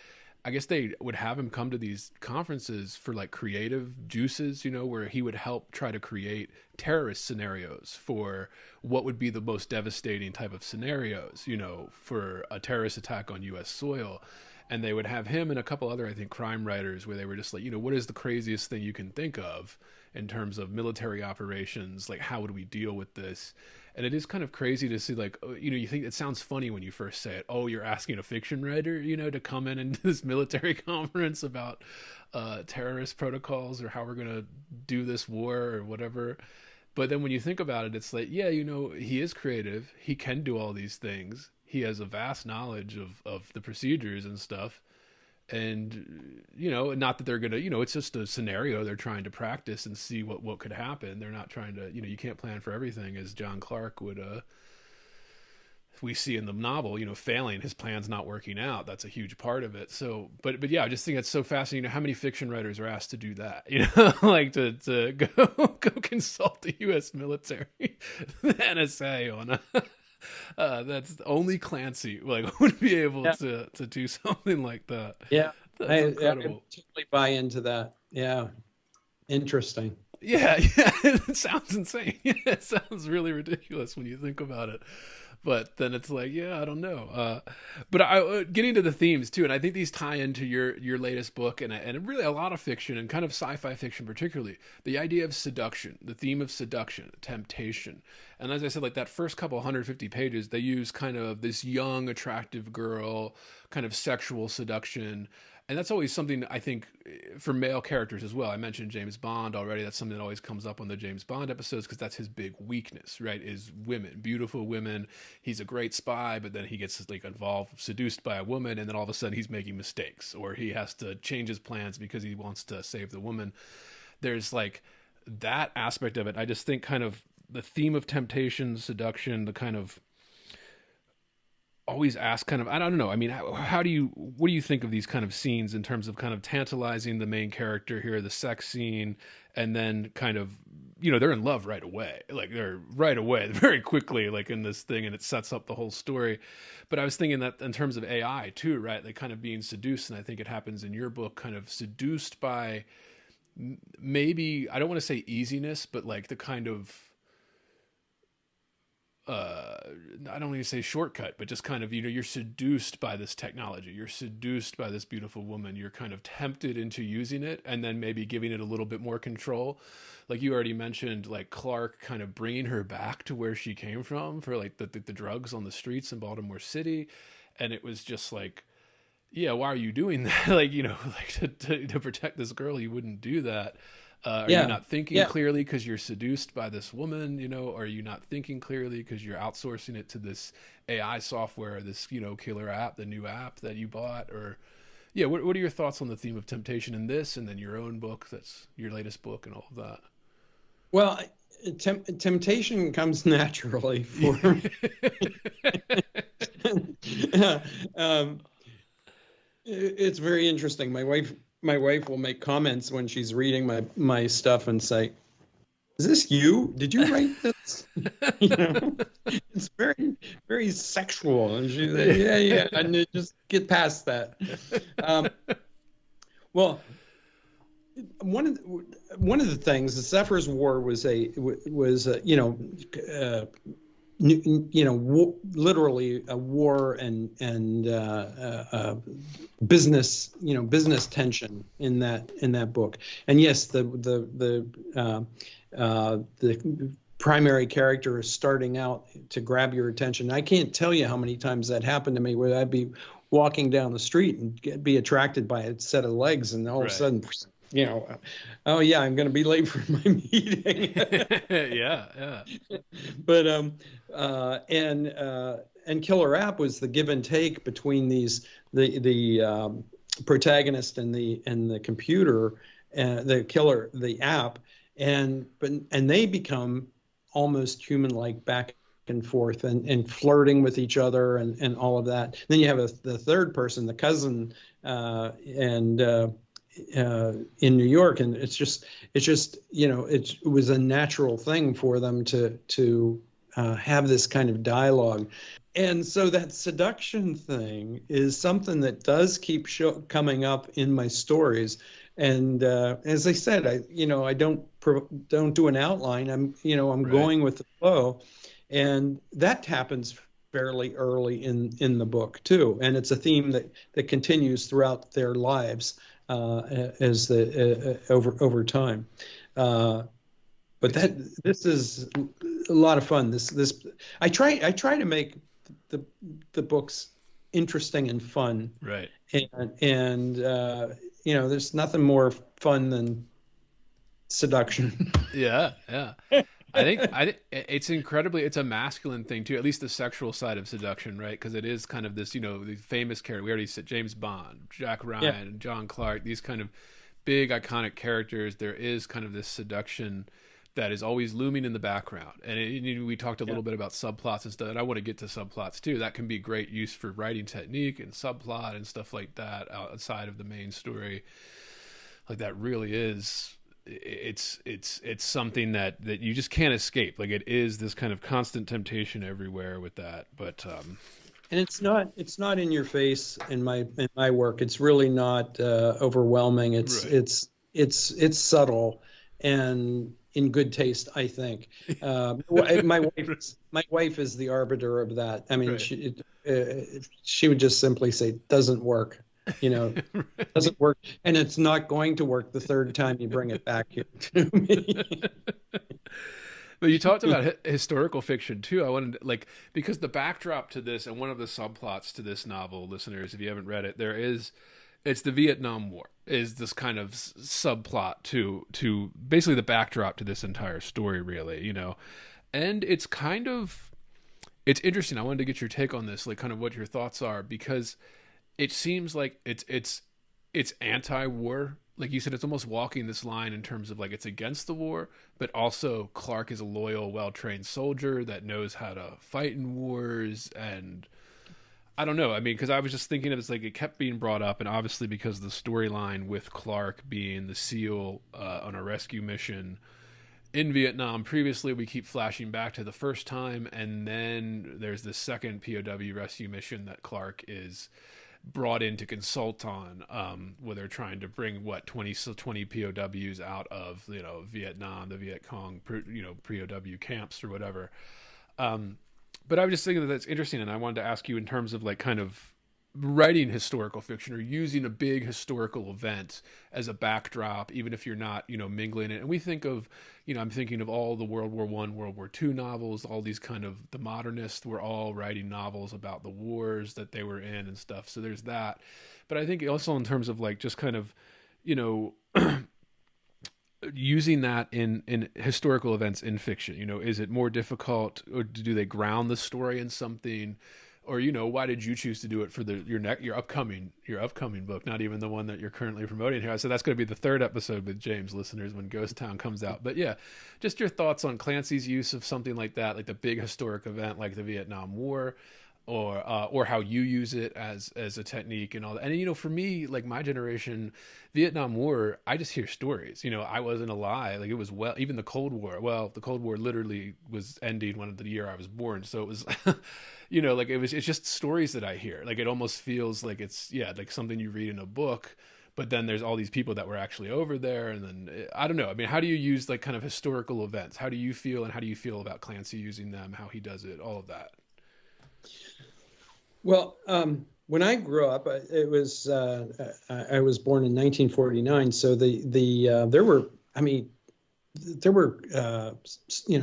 I guess they would have him come to these conferences for like creative juices, where he would help try to create terrorist scenarios for what would be the most devastating type of scenarios, for a terrorist attack on U.S. soil. and they would have him and a couple other, I think, crime writers, where they were just like, what is the craziest thing you can think of in terms of military operations? Like, how would we deal with this? And it is kind of crazy to see, like, you think it sounds funny when you first say it. Oh, you're asking a fiction writer, to come in and do this military conference about terrorist protocols or how we're going to do this war or whatever. But then when you think about it, it's like, yeah, he is creative. He can do all these things. He has a vast knowledge of the procedures and stuff. And, not that they're going to, it's just a scenario they're trying to practice and see what could happen. They're not trying to, you can't plan for everything, as John Clark would, we see in the novel, failing, his plan's not working out. That's a huge part of it. So, but yeah, I just think it's so fascinating. How many fiction writers are asked to do that? Like to go consult the U.S. military, the NSA on that's only Clancy would be able to do something like that. Yeah, that's incredible. I totally buy into that. Yeah, interesting. Yeah, it sounds insane. It sounds really ridiculous when you think about it. But then it's like, yeah, I don't know. But getting to the themes too, and I think these tie into your latest book and really a lot of fiction and kind of sci-fi fiction particularly. The idea of seduction, the theme of seduction, temptation. And as I said, like that first couple 150 pages, they use kind of this young, attractive girl, kind of sexual seduction. And that's always something, I think, for male characters as well. I mentioned James Bond already. That's something that always comes up on the James Bond episodes because that's his big weakness, right? Is women, beautiful women. He's a great spy, but then he gets involved, seduced by a woman, and then all of a sudden he's making mistakes, or he has to change his plans because he wants to save the woman. There's that aspect of it. I just think kind of the theme of temptation, seduction, the kind of always ask kind of, I don't know. I mean, what do you think of these kind of scenes in terms of kind of tantalizing the main character here, the sex scene, and then kind of, they're in love right away. They're right away, very quickly, in this thing, and it sets up the whole story. But I was thinking that in terms of AI too, right? Kind of being seduced. And I think it happens in your book, kind of seduced by maybe, I don't want to say easiness, but the kind of, I don't want to say shortcut, but just kind of, you're seduced by this technology. You're seduced by this beautiful woman. You're kind of tempted into using it and then maybe giving it a little bit more control. Like you already mentioned, Clark kind of bringing her back to where she came from for the drugs on the streets in Baltimore City. And it was just yeah, why are you doing that? To protect this girl, you wouldn't do that. Are you not thinking clearly because you're seduced by this woman, or are you not thinking clearly because you're outsourcing it to this AI software, this, killer app, the new app that you bought? Or, yeah, what are your thoughts on the theme of temptation in this and then your own book, that's your latest book and all of that? Well, temptation comes naturally for it's very interesting. My wife will make comments when she's reading my stuff and say, "Is this you? Did you write this?" It's very, very sexual, and she's like, yeah, and just get past that. Well, one of the things, the Zephyr's War was literally a war and business tension in that book. And yes, the primary character is starting out to grab your attention. I can't tell you how many times that happened to me, where I'd be walking down the street and be attracted by a set of legs, and all of a sudden, oh yeah, I'm going to be late for my meeting. yeah. But and Killer App was the give and take between the protagonist and the computer, the app, and they become almost human-like back and forth and flirting with each other and all of that. Then you have the third person, the cousin, in New York, and it's just it was a natural thing for them to have this kind of dialogue. And so that seduction thing is something that does keep coming up in my stories. And as I said, I don't do an outline. I'm Right. going with the flow, and that happens fairly early in the book too, and it's a theme that continues throughout their lives as the over time. But this is a lot of fun. This I try to make the books interesting and fun, Right. and there's nothing more fun than seduction. Yeah, yeah. I think it's a masculine thing too, at least the sexual side of seduction, right? Because it is kind of this, the famous character. We already said James Bond, Jack Ryan, Yeah. John Clark, these kind of big iconic characters. There is kind of this seduction that is always looming in the background. And we talked a little bit about subplots and stuff, and I want to get to subplots too. That can be great use for writing technique and subplot and stuff like that outside of the main story. Like that really is, it's something that you just can't escape. Like it is this kind of constant temptation everywhere with that. But And it's not in your face in my work. It's really not overwhelming. Right. It's subtle and in good taste, I think. My wife is the arbiter of that. I mean, Right. she would just simply say, "Doesn't work." Doesn't work, and it's not going to work the third time you bring it back here to me. But you talked about historical fiction too. I wanted because the backdrop to this and one of the subplots to this novel, listeners, if you haven't read it, it's the Vietnam War is this kind of subplot to basically the backdrop to this entire story, really, and it's interesting. I wanted to get your take on this, like kind of what your thoughts are, because it seems like it's anti-war. Like you said, it's almost walking this line in terms of like it's against the war, but also Clark is a loyal, well-trained soldier that knows how to fight in wars. And I don't know. I mean, because I was just thinking of it's like it kept being brought up, and obviously because the storyline with Clark being the SEAL on a rescue mission in Vietnam previously, we keep flashing back to the first time, and then there's this second POW rescue mission that Clark is brought in to consult on, where they're trying to bring 20 POWs out of Vietnam, the Viet Cong POW camps or whatever. But I was just thinking that that's interesting, and I wanted to ask you in terms of like kind of writing historical fiction or using a big historical event as a backdrop, even if you're not mingling it. And we think of I'm thinking of all the World War I, World War II novels, all these kind of the modernists were all writing novels about the wars that they were in and stuff. So there's that. But I think also in terms of like just kind of using that in historical events in fiction, is it more difficult, or do they ground the story in something? Or why did you choose to do it for your upcoming book, not even the one that you're currently promoting here? So that's going to be the third episode with James, listeners, when Ghost Town comes out. But yeah, just your thoughts on Clancy's use of something like that, like the big historic event like the Vietnam War, or how you use it as a technique and all that. And for me, like my generation, Vietnam War, I just hear stories. I wasn't alive. Like it was even the Cold War. Well, the Cold War literally was ending one of the year I was born, so it was. It's just stories that I hear. Like it almost feels like it's like something you read in a book, but then there's all these people that were actually over there, and then I don't know. I mean, how do you use like kind of historical events? How do you feel, and how do you feel about Clancy using them? How he does it, all of that. Well, when I grew up, it was I was born in 1949, so there were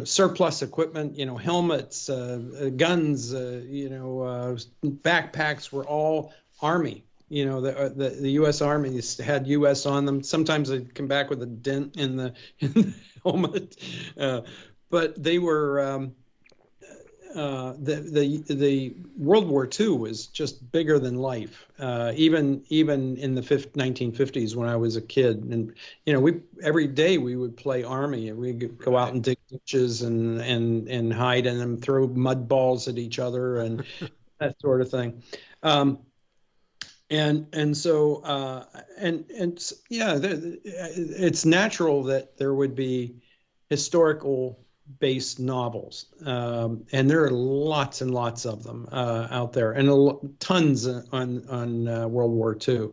surplus equipment, helmets, guns, backpacks were all Army. The U.S. Army had U.S. on them. Sometimes they'd come back with a dent in the helmet, but they were. The World War II was just bigger than life, even in the 1950s when I was a kid. And every day we would play Army, and we'd go out and dig ditches and hide in them, throw mud balls at each other, and that sort of thing. It's natural that there would be historical based novels, and there are lots and lots of them out there, and tons on World War II.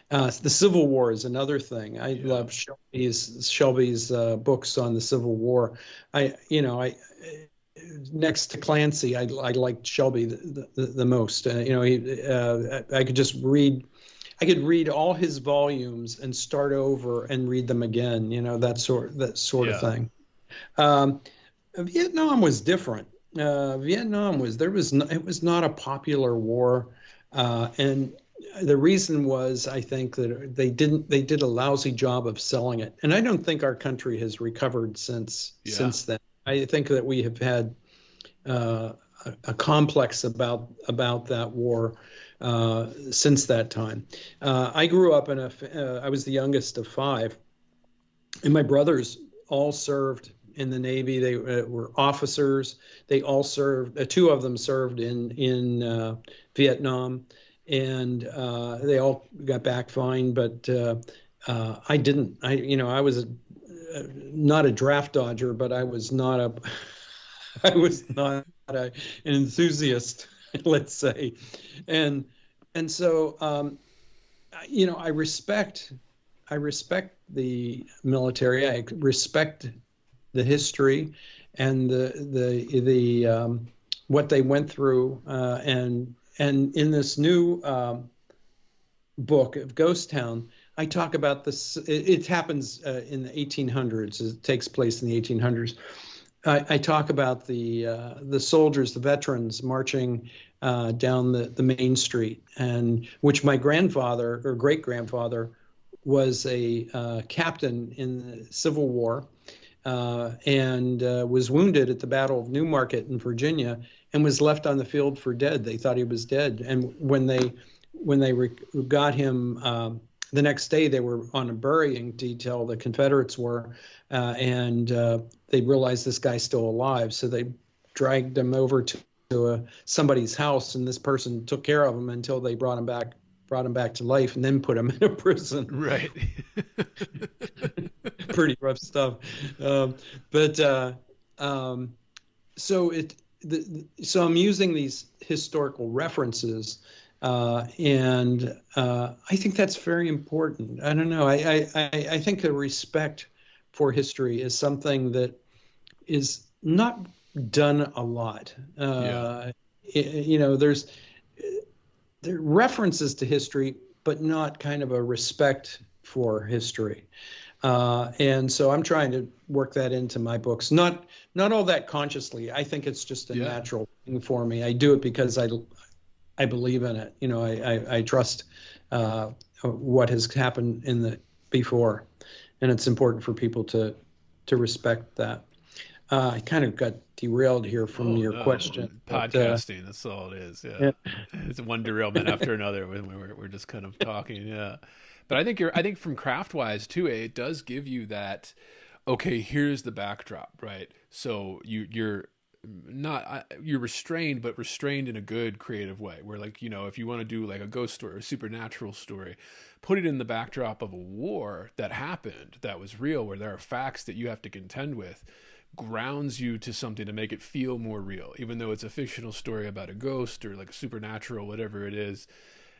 The Civil War is another thing. I love Shelby's books on the Civil War. next to Clancy, I liked Shelby the most. I could just read. I could read all his volumes and start over and read them again. That sort of Yeah. thing. Vietnam was different. Vietnam was there was no, it was not a popular war, and the reason was I think that they did a lousy job of selling it, and I don't think our country has recovered Yeah. since then. I think that we have had a complex about that war since that time. I grew up I was the youngest of five, and my brothers all served in the Navy. They were officers. They all served. Two of them served in Vietnam, and they all got back fine. But I didn't. I was not a draft dodger, but I was not a I was not an enthusiast, let's say, and so I respect the military. I respect the history and the what they went through, and in this new book of Ghost Town, I talk about this. It happens in the 1800s. It takes place in the 1800s. I talk about the soldiers, the veterans marching down the main street, and which my grandfather or great grandfather was a captain in the Civil War, and was wounded at the Battle of Newmarket in Virginia, and was left on the field for dead. They thought he was dead, and when they got him the next day, they were on a burying detail. The Confederates were, and they realized this guy's still alive, so they dragged him over to somebody's house, and this person took care of him until they brought him back to life, and then put him in a prison. Right. Pretty rough stuff. So I'm using these historical references, and I think that's very important. I don't know. I think the respect for history is something that is not done a lot. Yeah. There are references to history, but not kind of a respect for history. And so I'm trying to work that into my books, not all that consciously. I think it's just a natural thing for me. I do it because I believe in it. I trust what has happened before, and it's important for people to respect that. I kind of got derailed here from your question. Podcasting, that's all it is. Yeah. It's one derailment after another when we're just kind of talking. Yeah. But I think from craft-wise too, it does give you that, okay, here's the backdrop, right? So you're not, you're restrained, but restrained in a good creative way, where like, if you want to do like a ghost story or a supernatural story, put it in the backdrop of a war that happened, that was real, where there are facts that you have to contend with, grounds you to something to make it feel more real. Even though it's a fictional story about a ghost or like a supernatural, whatever it is,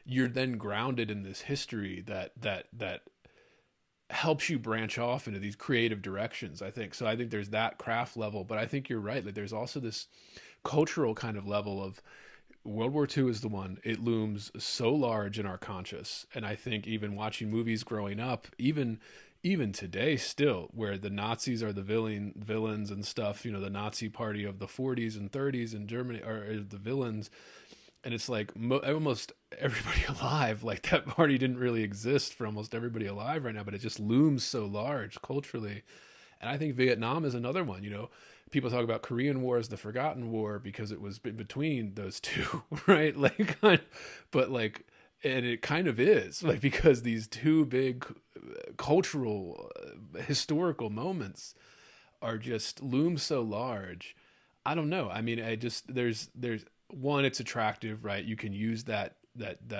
you're then grounded in this history that helps you branch off into these creative directions, I think. So I think there's that craft level, but I think you're right. Like there's also this cultural kind of level of World War II is the one. It looms so large in our conscious. And I think even watching movies growing up, even today still, where the Nazis are the villains and stuff, the Nazi party of the 40s and 30s in Germany are the villains. And it's like almost everybody alive, like that party didn't really exist for almost everybody alive right now, but it just looms so large culturally. And I think Vietnam is another one. People talk about Korean War as the forgotten war because it was between those two, right? And it kind of is, like, because these two big cultural, historical moments are just loom so large. I don't know. I mean, there's one, it's attractive, right? You can use that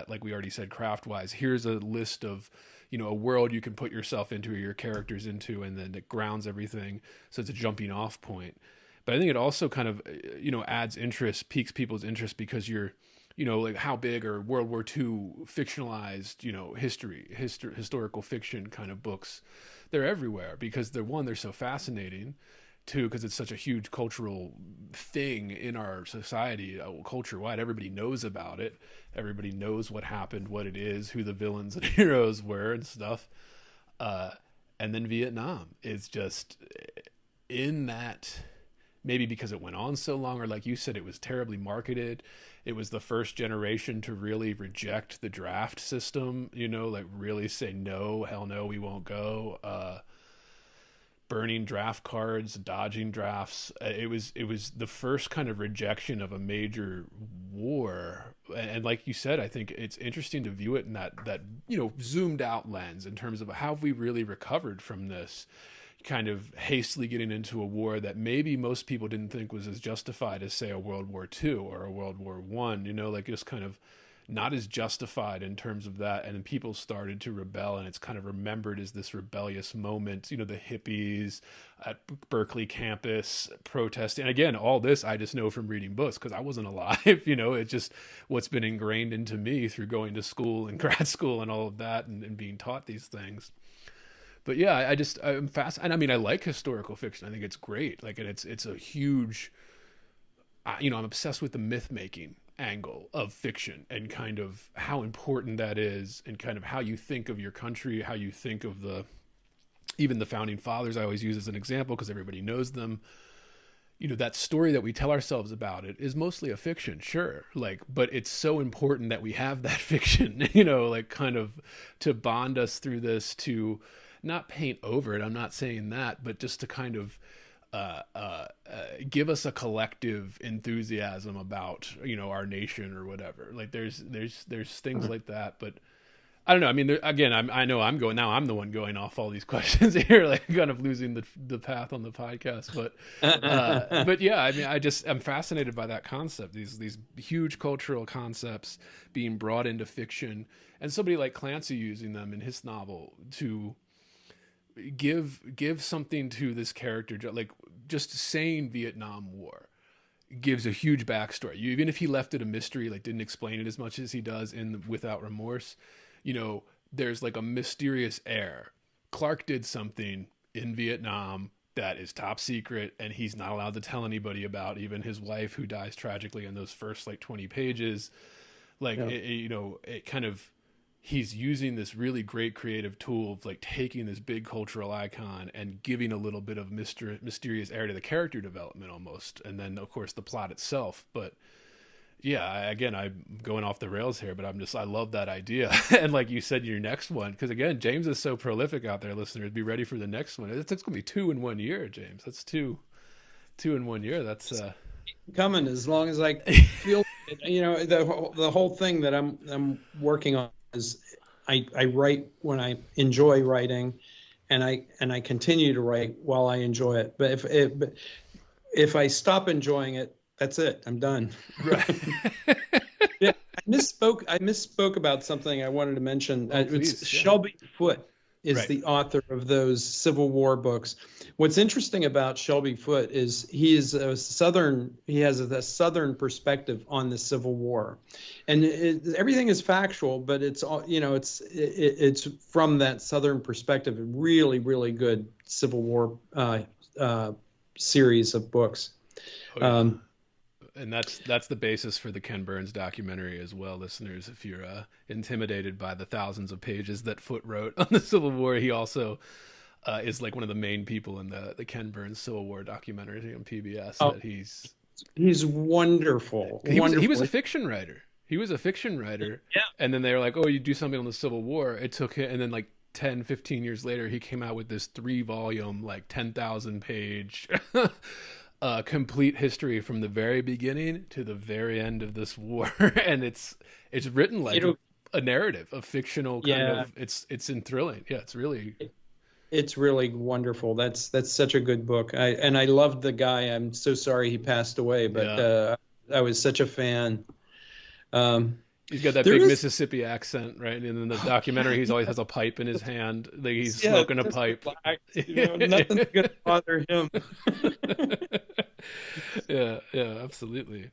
like we already said, craft wise. Here's a list of, a world you can put yourself into or your characters into, and then it grounds everything. So it's a jumping off point. But I think it also kind of, adds interest, piques people's interest because you're, like how big are World War II fictionalized, historical fiction kind of books. They're everywhere because they're so fascinating. too, because it's such a huge cultural thing in our society, culture wide. Everybody knows about it. Everybody knows what happened, what it is, who the villains and heroes were and stuff. And then Vietnam is just in that, maybe because it went on so long, or like you said, it was terribly marketed. It was the first generation to really reject the draft system, like really say, no, hell no, we won't go. Burning draft cards, dodging drafts. It was the first kind of rejection of a major war. And like you said, I think it's interesting to view it in that zoomed out lens in terms of how have we really recovered from this kind of hastily getting into a war that maybe most people didn't think was as justified as, say, a World War II or a World War I, like just kind of not as justified in terms of that. And then people started to rebel, and it's kind of remembered as this rebellious moment, the hippies at Berkeley campus protesting. And again, all this I just know from reading books because I wasn't alive, it's just what's been ingrained into me through going to school and grad school and all of that and being taught these things. But yeah, I'm fascinated. I mean, I like historical fiction. I think it's great. Like, and it's a huge, I'm obsessed with the myth making angle of fiction and kind of how important that is, and kind of how you think of your country, how you think of even the founding fathers. I always use as an example because everybody knows them. That story that we tell ourselves about it is mostly a fiction, sure, but it's so important that we have that fiction, like kind of to bond us through this, to not paint over it. I'm not saying that, but just to kind of give us a collective enthusiasm about, our nation or whatever. Like there's things like that, but I don't know. I mean, again, I know I'm the one going off all these questions here, like kind of losing the path on the podcast, but yeah, I mean, I'm fascinated by that concept, these huge cultural concepts being brought into fiction, and somebody like Clancy using them in his novel to give something to this character. Like just saying Vietnam War gives a huge backstory. Even if he left it a mystery, like didn't explain it as much as he does in Without Remorse, there's like a mysterious air. Clark did something in Vietnam that is top secret, and he's not allowed to tell anybody about, even his wife, who dies tragically in those first 20 pages. Like, yeah. It kind of, he's using this really great creative tool of like taking this big cultural icon and giving a little bit of mysterious air to the character development almost. And then of course the plot itself. But yeah, again, I'm going off the rails here, but I love that idea. And like you said, your next one, because again, James is so prolific out there, listeners, be ready for the next one. It's going to be 2 in 1 year, James. That's two in 1 year. That's coming as long as I feel, the whole thing that I'm working on is I write when I enjoy writing, and I continue to write while I enjoy it. But if I stop enjoying it, that's it. I'm done. Right. Yeah, I misspoke about something I wanted to mention. It's Shelby Foote is right. The author of those Civil War books. What's interesting about Shelby Foote is he has a southern perspective on the Civil War, and everything is factual, but it's all it's from that southern perspective. Really, really good Civil War series of books. Oh, yeah. And that's the basis for the Ken Burns documentary as well, listeners. If you're intimidated by the thousands of pages that Foote wrote on the Civil War, he also is like one of the main people in the Ken Burns Civil War documentary on PBS. Oh, that he's wonderful. He was a fiction writer. Yeah. And then they were like, oh, you do something on the Civil War. It took him, and then like 10, 15 years later, he came out with this 3-volume, like 10,000 page complete history from the very beginning to the very end of this war. And it's written like a narrative, a fictional kind of, it's thrilling. Yeah, it's really wonderful. That's such a good book. I loved the guy. I'm so sorry he passed away, but I was such a fan. He's got that big Mississippi accent, right? And in the documentary, he always has a pipe in his hand. Like he's smoking a pipe. Black, nothing's gonna bother him. Yeah, absolutely.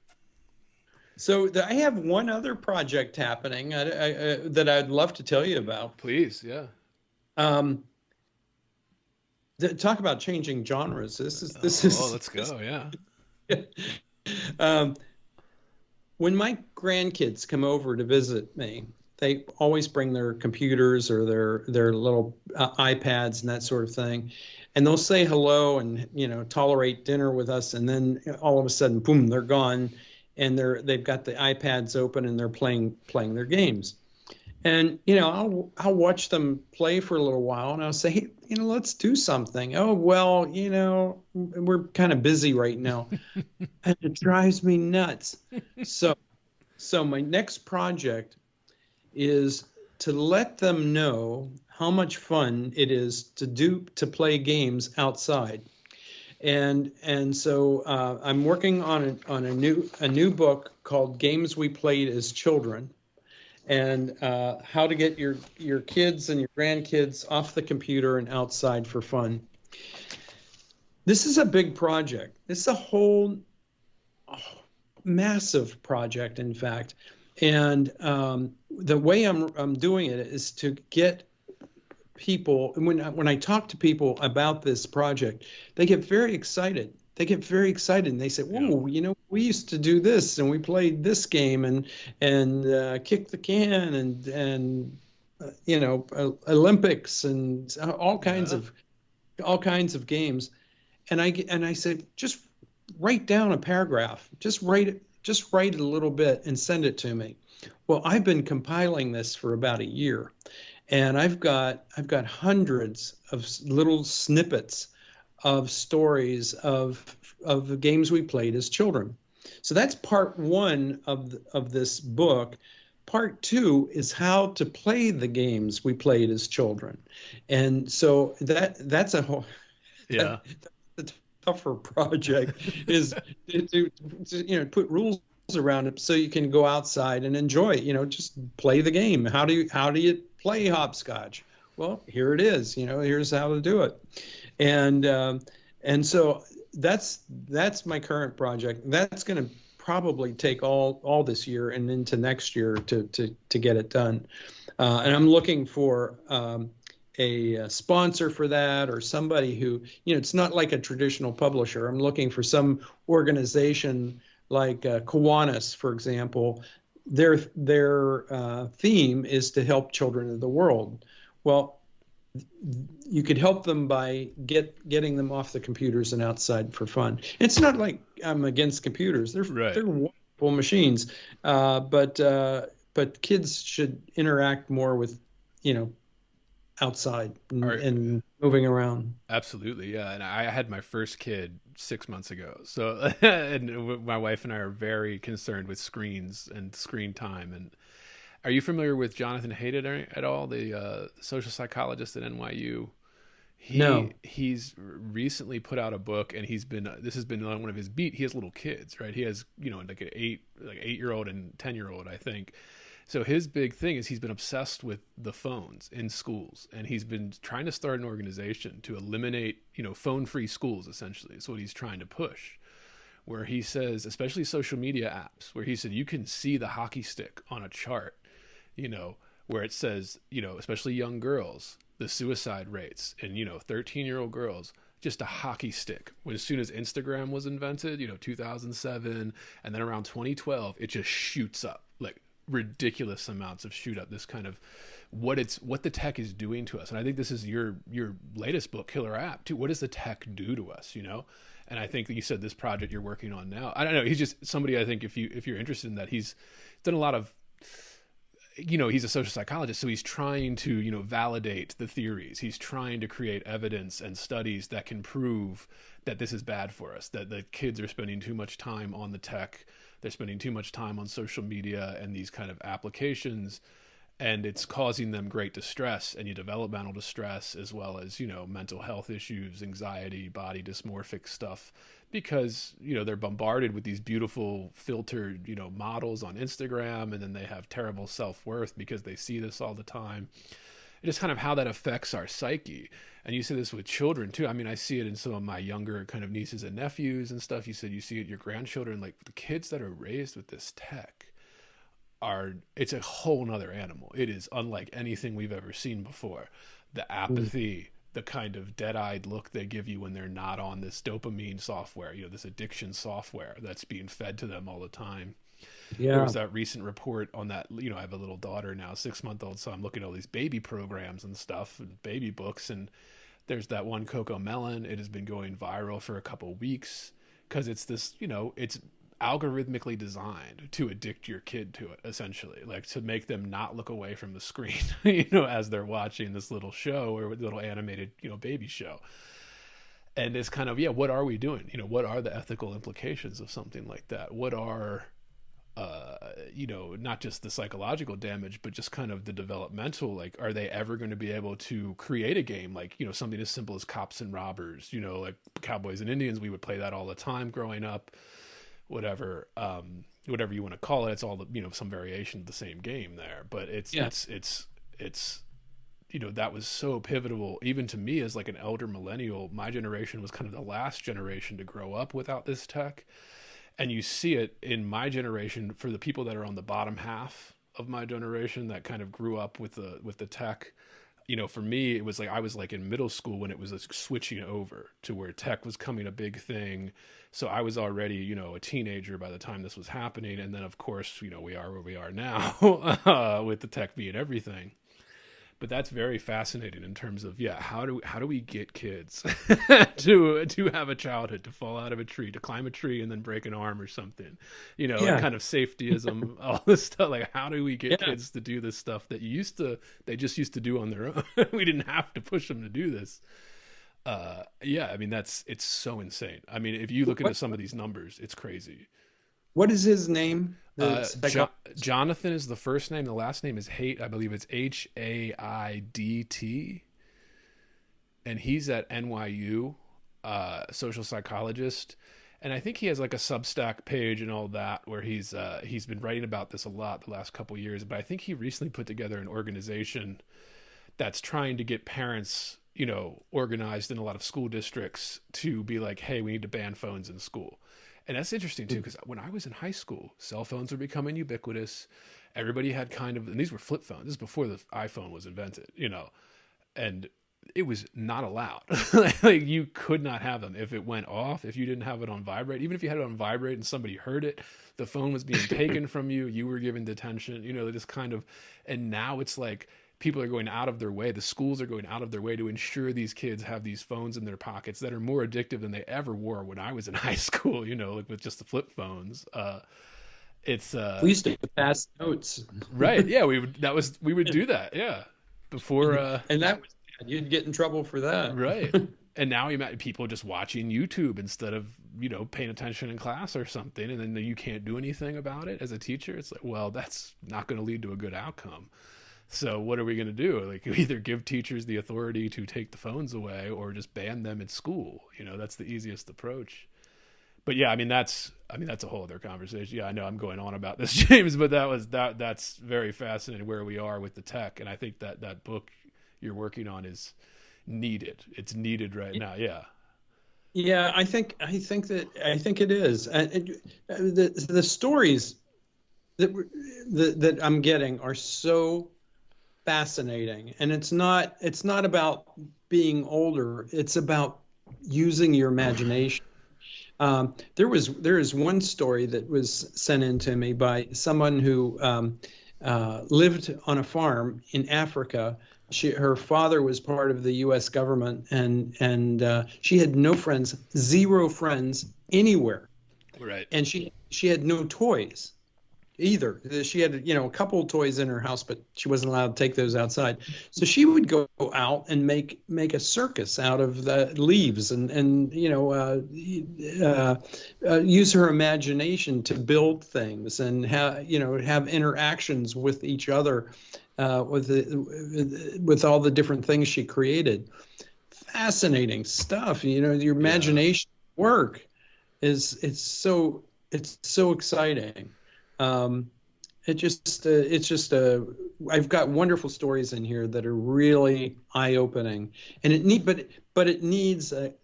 So I have one other project happening that I'd love to tell you about. Please, yeah. talk about changing genres. This Oh, is let's go. Yeah. um, when my grandkids come over to visit me, they always bring their computers or their little iPads and that sort of thing, and they'll say hello and tolerate dinner with us, and then all of a sudden, boom, they're gone, and they've got the iPads open and they're playing their games. And I'll watch them play for a little while, and I'll say, hey, let's do something. Oh well, we're kind of busy right now, and it drives me nuts. So, my next project is to let them know how much fun it is to play games outside, and so I'm working on a new book called Games We Played as Children, and how to get your kids and your grandkids off the computer and outside for fun. This is a big project. This is a whole massive project, in fact. And the way I'm doing it is to get people. And when I talk to people about this project, they get very excited. And they say, "Whoa, we used to do this, and we played this game, and kick the can, and Olympics, and all kinds of games." And I said, just write down a paragraph. Just write it a little bit and send it to me. Well, I've been compiling this for about a year, and I've got hundreds of little snippets of stories of the games we played as children. So that's part one of this book. Part two is how to play the games we played as children, and so that's a whole the tougher project is to put rules around it so you can go outside and enjoy it. Just play the game. How do you play hopscotch? Well, here it is. Here's how to do it. And so that's my current project. That's going to probably take all this year and into next year to get it done. And I'm looking for a sponsor for that, or somebody who, it's not like a traditional publisher. I'm looking for some organization like Kiwanis, for example. Their theme is to help children of the world. Well, you could help them by getting them off the computers and outside for fun. It's not like I'm against computers. They're wonderful machines, but kids should interact more with outside and moving around. Absolutely, yeah. And I had my first kid 6 months ago, so and my wife and I are very concerned with screens and screen time. And are you familiar with Jonathan Haidt at all, the social psychologist at NYU? No. He's recently put out a book, and this has been one of his beat. He has little kids, right? He has like an 8-year-old and 10-year-old, I think. So his big thing is he's been obsessed with the phones in schools, and he's been trying to start an organization to eliminate phone-free schools. Essentially, is what he's trying to push. Where he says, especially social media apps, where he said you can see the hockey stick on a chart. Where it says, especially young girls, the suicide rates, and 13-year-old girls, just a hockey stick. When as soon as Instagram was invented, 2007, and then around 2012, it just shoots up, like ridiculous amounts of shoot up. This kind of what the tech is doing to us. And I think this is your latest book, Killer App, too. What does the tech do to us, And I think that you said this project you're working on now, I don't know, he's just somebody, I think if you're interested in that, he's done a lot of, he's a social psychologist, so he's trying to, validate the theories. He's trying to create evidence and studies that can prove that this is bad for us, that the kids are spending too much time on the tech, they're spending too much time on social media and these kind of applications, and it's causing them great distress, and developmental distress, as well as, mental health issues, anxiety, body dysmorphic stuff, because, they're bombarded with these beautiful filtered, models on Instagram, and then they have terrible self-worth because they see this all the time. It is kind of how that affects our psyche. And you see this with children too. I mean, I see it in some of my younger kind of nieces and nephews and stuff. You said you see it in your grandchildren, like the kids that are raised with this tech it's a whole nother animal. It is unlike anything we've ever seen before. The apathy, the kind of dead-eyed look they give you when they're not on this dopamine software, this addiction software that's being fed to them all the time. Yeah. There was that recent report on that, I have a little daughter now, 6-month-old, so I'm looking at all these baby programs and stuff and baby books, and there's that one Coco Melon. It has been going viral for a couple of weeks because it's this, it's algorithmically designed to addict your kid to it, essentially, like to make them not look away from the screen, as they're watching this little show or little animated, baby show. And it's kind of, what are we doing? What are the ethical implications of something like that? What are, not just the psychological damage, but just kind of the developmental, like, are they ever going to be able to create a game like, something as simple as Cops and Robbers, like Cowboys and Indians? We would play that all the time growing up. Whatever you want to call it, it's all some variation of the same game there, but it's that was so pivotal even to me as like an elder millennial. My generation was kind of the last generation to grow up without this tech, and you see it in my generation for the people that are on the bottom half of my generation that kind of grew up with the tech. For me, it was like I was like in middle school when it was switching over to where tech was coming a big thing. So I was already, a teenager by the time this was happening. And then, of course, we are where we are now with the tech being everything. But that's very fascinating in terms of, how do we get kids to have a childhood, to fall out of a tree, to climb a tree and then break an arm or something, kind of safetyism, all this stuff. Like, how do we get kids to do this stuff that they just used to do on their own? We didn't have to push them to do this. It's so insane. I mean, if you look into some of these numbers, it's crazy. What is his name? Jonathan is the first name. The last name is Haidt. I believe it's Haidt. And he's at NYU, social psychologist. And I think he has like a Substack page and all that where he's been writing about this a lot the last couple of years. But I think he recently put together an organization that's trying to get parents, organized in a lot of school districts to be like, hey, we need to ban phones in school. And that's interesting too, because when I was in high school, cell phones were becoming ubiquitous. Everybody had and these were flip phones. This is before the iPhone was invented, and it was not allowed. Like you could not have them. If it went off, if you didn't have it on vibrate, even if you had it on vibrate and somebody heard it, the phone was being taken from you. You were given detention, this kind of, and now it's like, people are going out of their way. The schools are going out of their way to ensure these kids have these phones in their pockets that are more addictive than they ever were when I was in high school, like with just the flip phones. We used to pass notes. Right. Yeah. We would do that. Yeah. Before, and that was bad. You'd get in trouble for that. Right. And now you imagine people just watching YouTube instead of, paying attention in class or something. And then you can't do anything about it as a teacher. It's like, well, that's not going to lead to a good outcome. So what are we going to do? Like, either give teachers the authority to take the phones away or just ban them at school. That's the easiest approach. But that's a whole other conversation. Yeah, I know I'm going on about this, James, but that's very fascinating where we are with the tech. And I think that book you're working on is needed. It's needed right now. Yeah. Yeah, I think it is. The stories that I'm getting are so fascinating, and it's not about being older. It's about using your imagination. There is one story that was sent in to me by someone who lived on a farm in Africa. Her father was part of the U.S. government, and she had no friends, zero friends anywhere. Right. And she had no toys either. She had, a couple of toys in her house, but she wasn't allowed to take those outside. So she would go out and make a circus out of the leaves and use her imagination to build things and have interactions with each other, with all the different things she created. Fascinating stuff. Your imagination work it's so exciting. I've got wonderful stories in here that are really eye-opening, and it needs a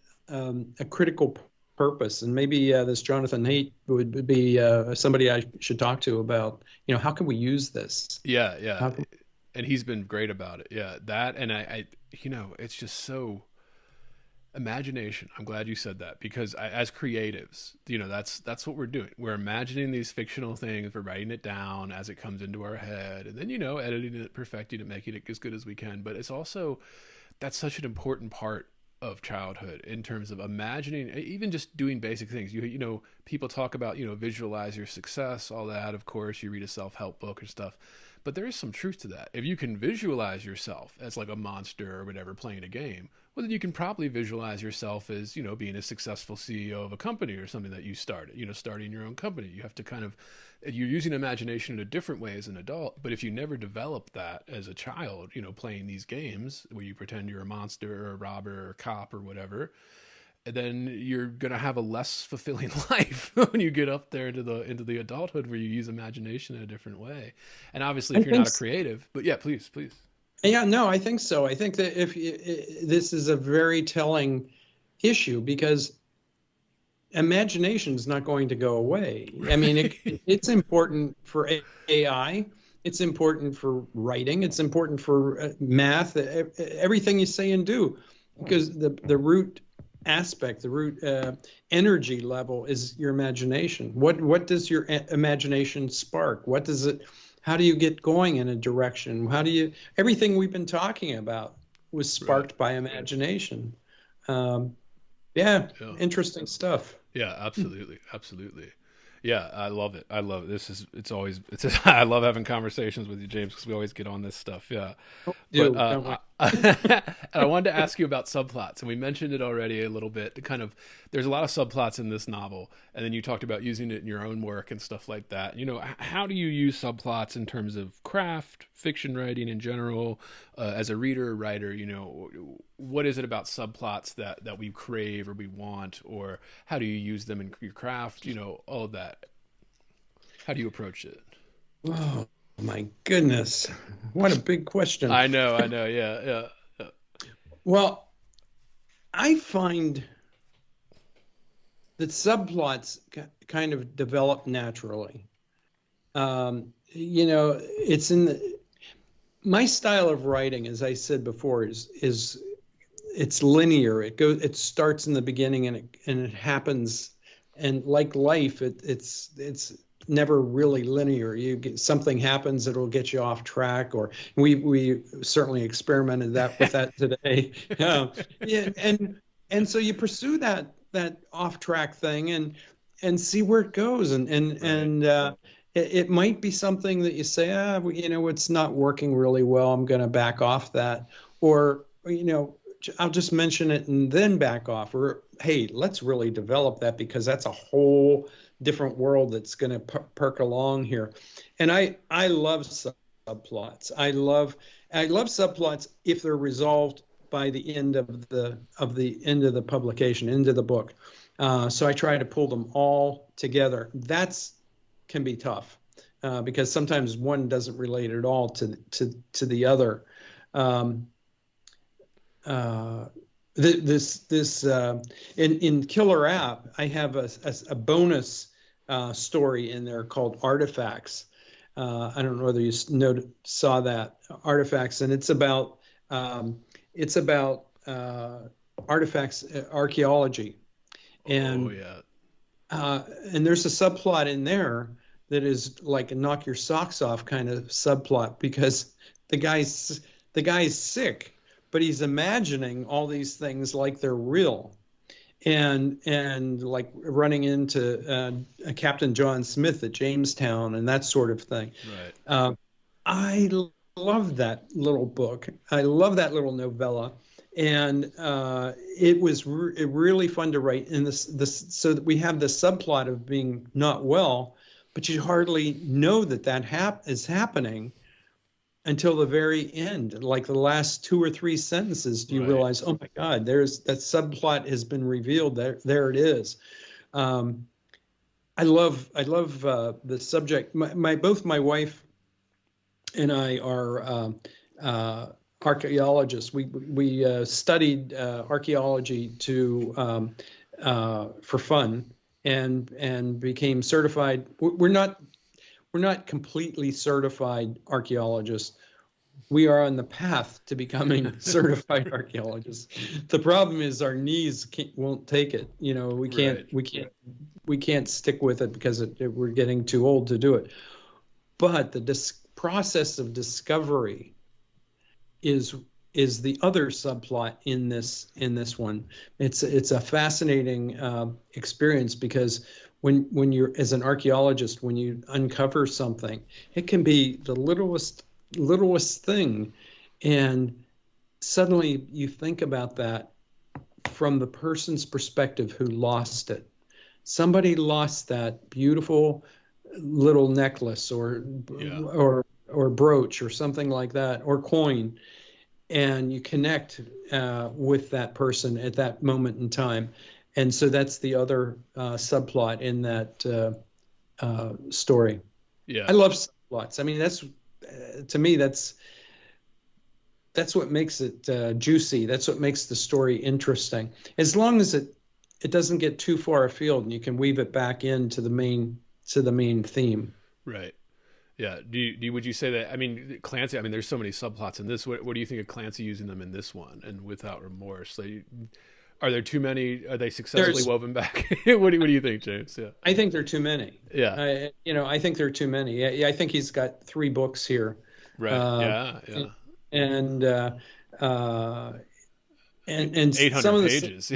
critical purpose. And maybe this Jonathan Haidt would be somebody I should talk to about, how can we use this? Yeah. And he's been great about it. Yeah. That, and it's just so imagination. I'm glad you said that, because as creatives, that's what we're doing. We're imagining these fictional things, we're writing it down as it comes into our head, and then editing it, perfecting it, making it as good as we can. But it's also, that's such an important part of childhood in terms of imagining, even just doing basic things. People talk about, visualize your success, all that. Of course, you read a self-help book and stuff, but there is some truth to that. If you can visualize yourself as like a monster or whatever playing a game, well, then you can probably visualize yourself as, being a successful CEO of a company or something that you started, starting your own company. You have to you're using imagination in a different way as an adult. But if you never develop that as a child, playing these games where you pretend you're a monster or a robber or a cop or whatever, then you're going to have a less fulfilling life when you get up there into the adulthood, where you use imagination in a different way. And obviously, if you're not a creative, but yeah, please. Yeah, no, I think so. I think that this is a very telling issue, because imagination is not going to go away. I mean, it's important for AI. It's important for writing. It's important for math, everything you say and do, because the root aspect, the root energy level is your imagination. What does your imagination spark? How do you get going in a direction? Everything we've been talking about was sparked by imagination. Interesting stuff. Yeah, absolutely. Yeah, I love it. I love having conversations with you, James, because we always get on this stuff. Yeah. And I wanted to ask you about subplots, and we mentioned it already a little bit. There's a lot of subplots in this novel, and then you talked about using it in your own work and stuff like that. How do you use subplots in terms of craft, fiction writing in general, as a reader or writer? What is it about subplots that we crave or we want, or how do you use them in your craft? All of that. How do you approach it? Oh my goodness, what a big question. I know. Yeah. Well, I find that subplots kind of develop naturally. It's my style of writing, as I said before, is it's linear. It starts in the beginning and it happens, and like life, it's never really linear. Something happens that'll get you off track, or we certainly experimented with that today. And so you pursue that off track thing and see where it goes, and it might be something that you say, it's not working really well, I'm going to back off that, or I'll just mention it and then back off, or hey, let's really develop that, because that's a whole different world that's going to perk along here. And I love subplots. I love subplots if they're resolved by the end of the publication, end of the book. So I try to pull them all together. Can be tough because sometimes one doesn't relate at all to the other. In Killer App, I have a bonus story in there called Artifacts. I don't know whether you saw that, Artifacts, and it's about artifacts, archaeology, and and there's a subplot in there that is like a knock your socks off kind of subplot, because the guy's sick, but he's imagining all these things like they're real, and like running into Captain John Smith at Jamestown and that sort of thing. Right. I love that little book. I love that little novella, and it was really fun to write. In this, so that we have the subplot of being not well, but you hardly know that is happening until the very end, like the last 2 or 3 sentences. Do you realize, oh my God, that subplot has been revealed. There it is. I love the subject. Both my wife and I are archaeologists. We studied archaeology for fun and became certified. We're not completely certified archaeologists, we are on the path to becoming certified archaeologists. The problem is our knees won't take it. You know, Right. we can't stick with it because we're getting too old to do it. But the process of discovery is the other subplot in this one. It's a fascinating experience, because when you're, as an archaeologist, when you uncover something, it can be the littlest thing, and suddenly you think about that from the person's perspective who lost it. Somebody lost that beautiful little necklace or brooch or something like that, or coin, and you connect with that person at that moment in time. And so that's the other subplot in that story. Yeah. I love subplots. I mean, that's to me, that's what makes it juicy. That's what makes the story interesting. As long as it doesn't get too far afield, and you can weave it back into the main theme. Right. Yeah. Would you say that? I mean, Clancy. I mean, there's so many subplots in this. What do you think of Clancy using them in this one and Without Remorse? Are there too many? Are they successfully woven back? What do you think, James? Yeah. I think there are too many. Yeah. I think there are too many. Yeah, I think he's got 3 books here. Right. Yeah. And 800 some of the pages.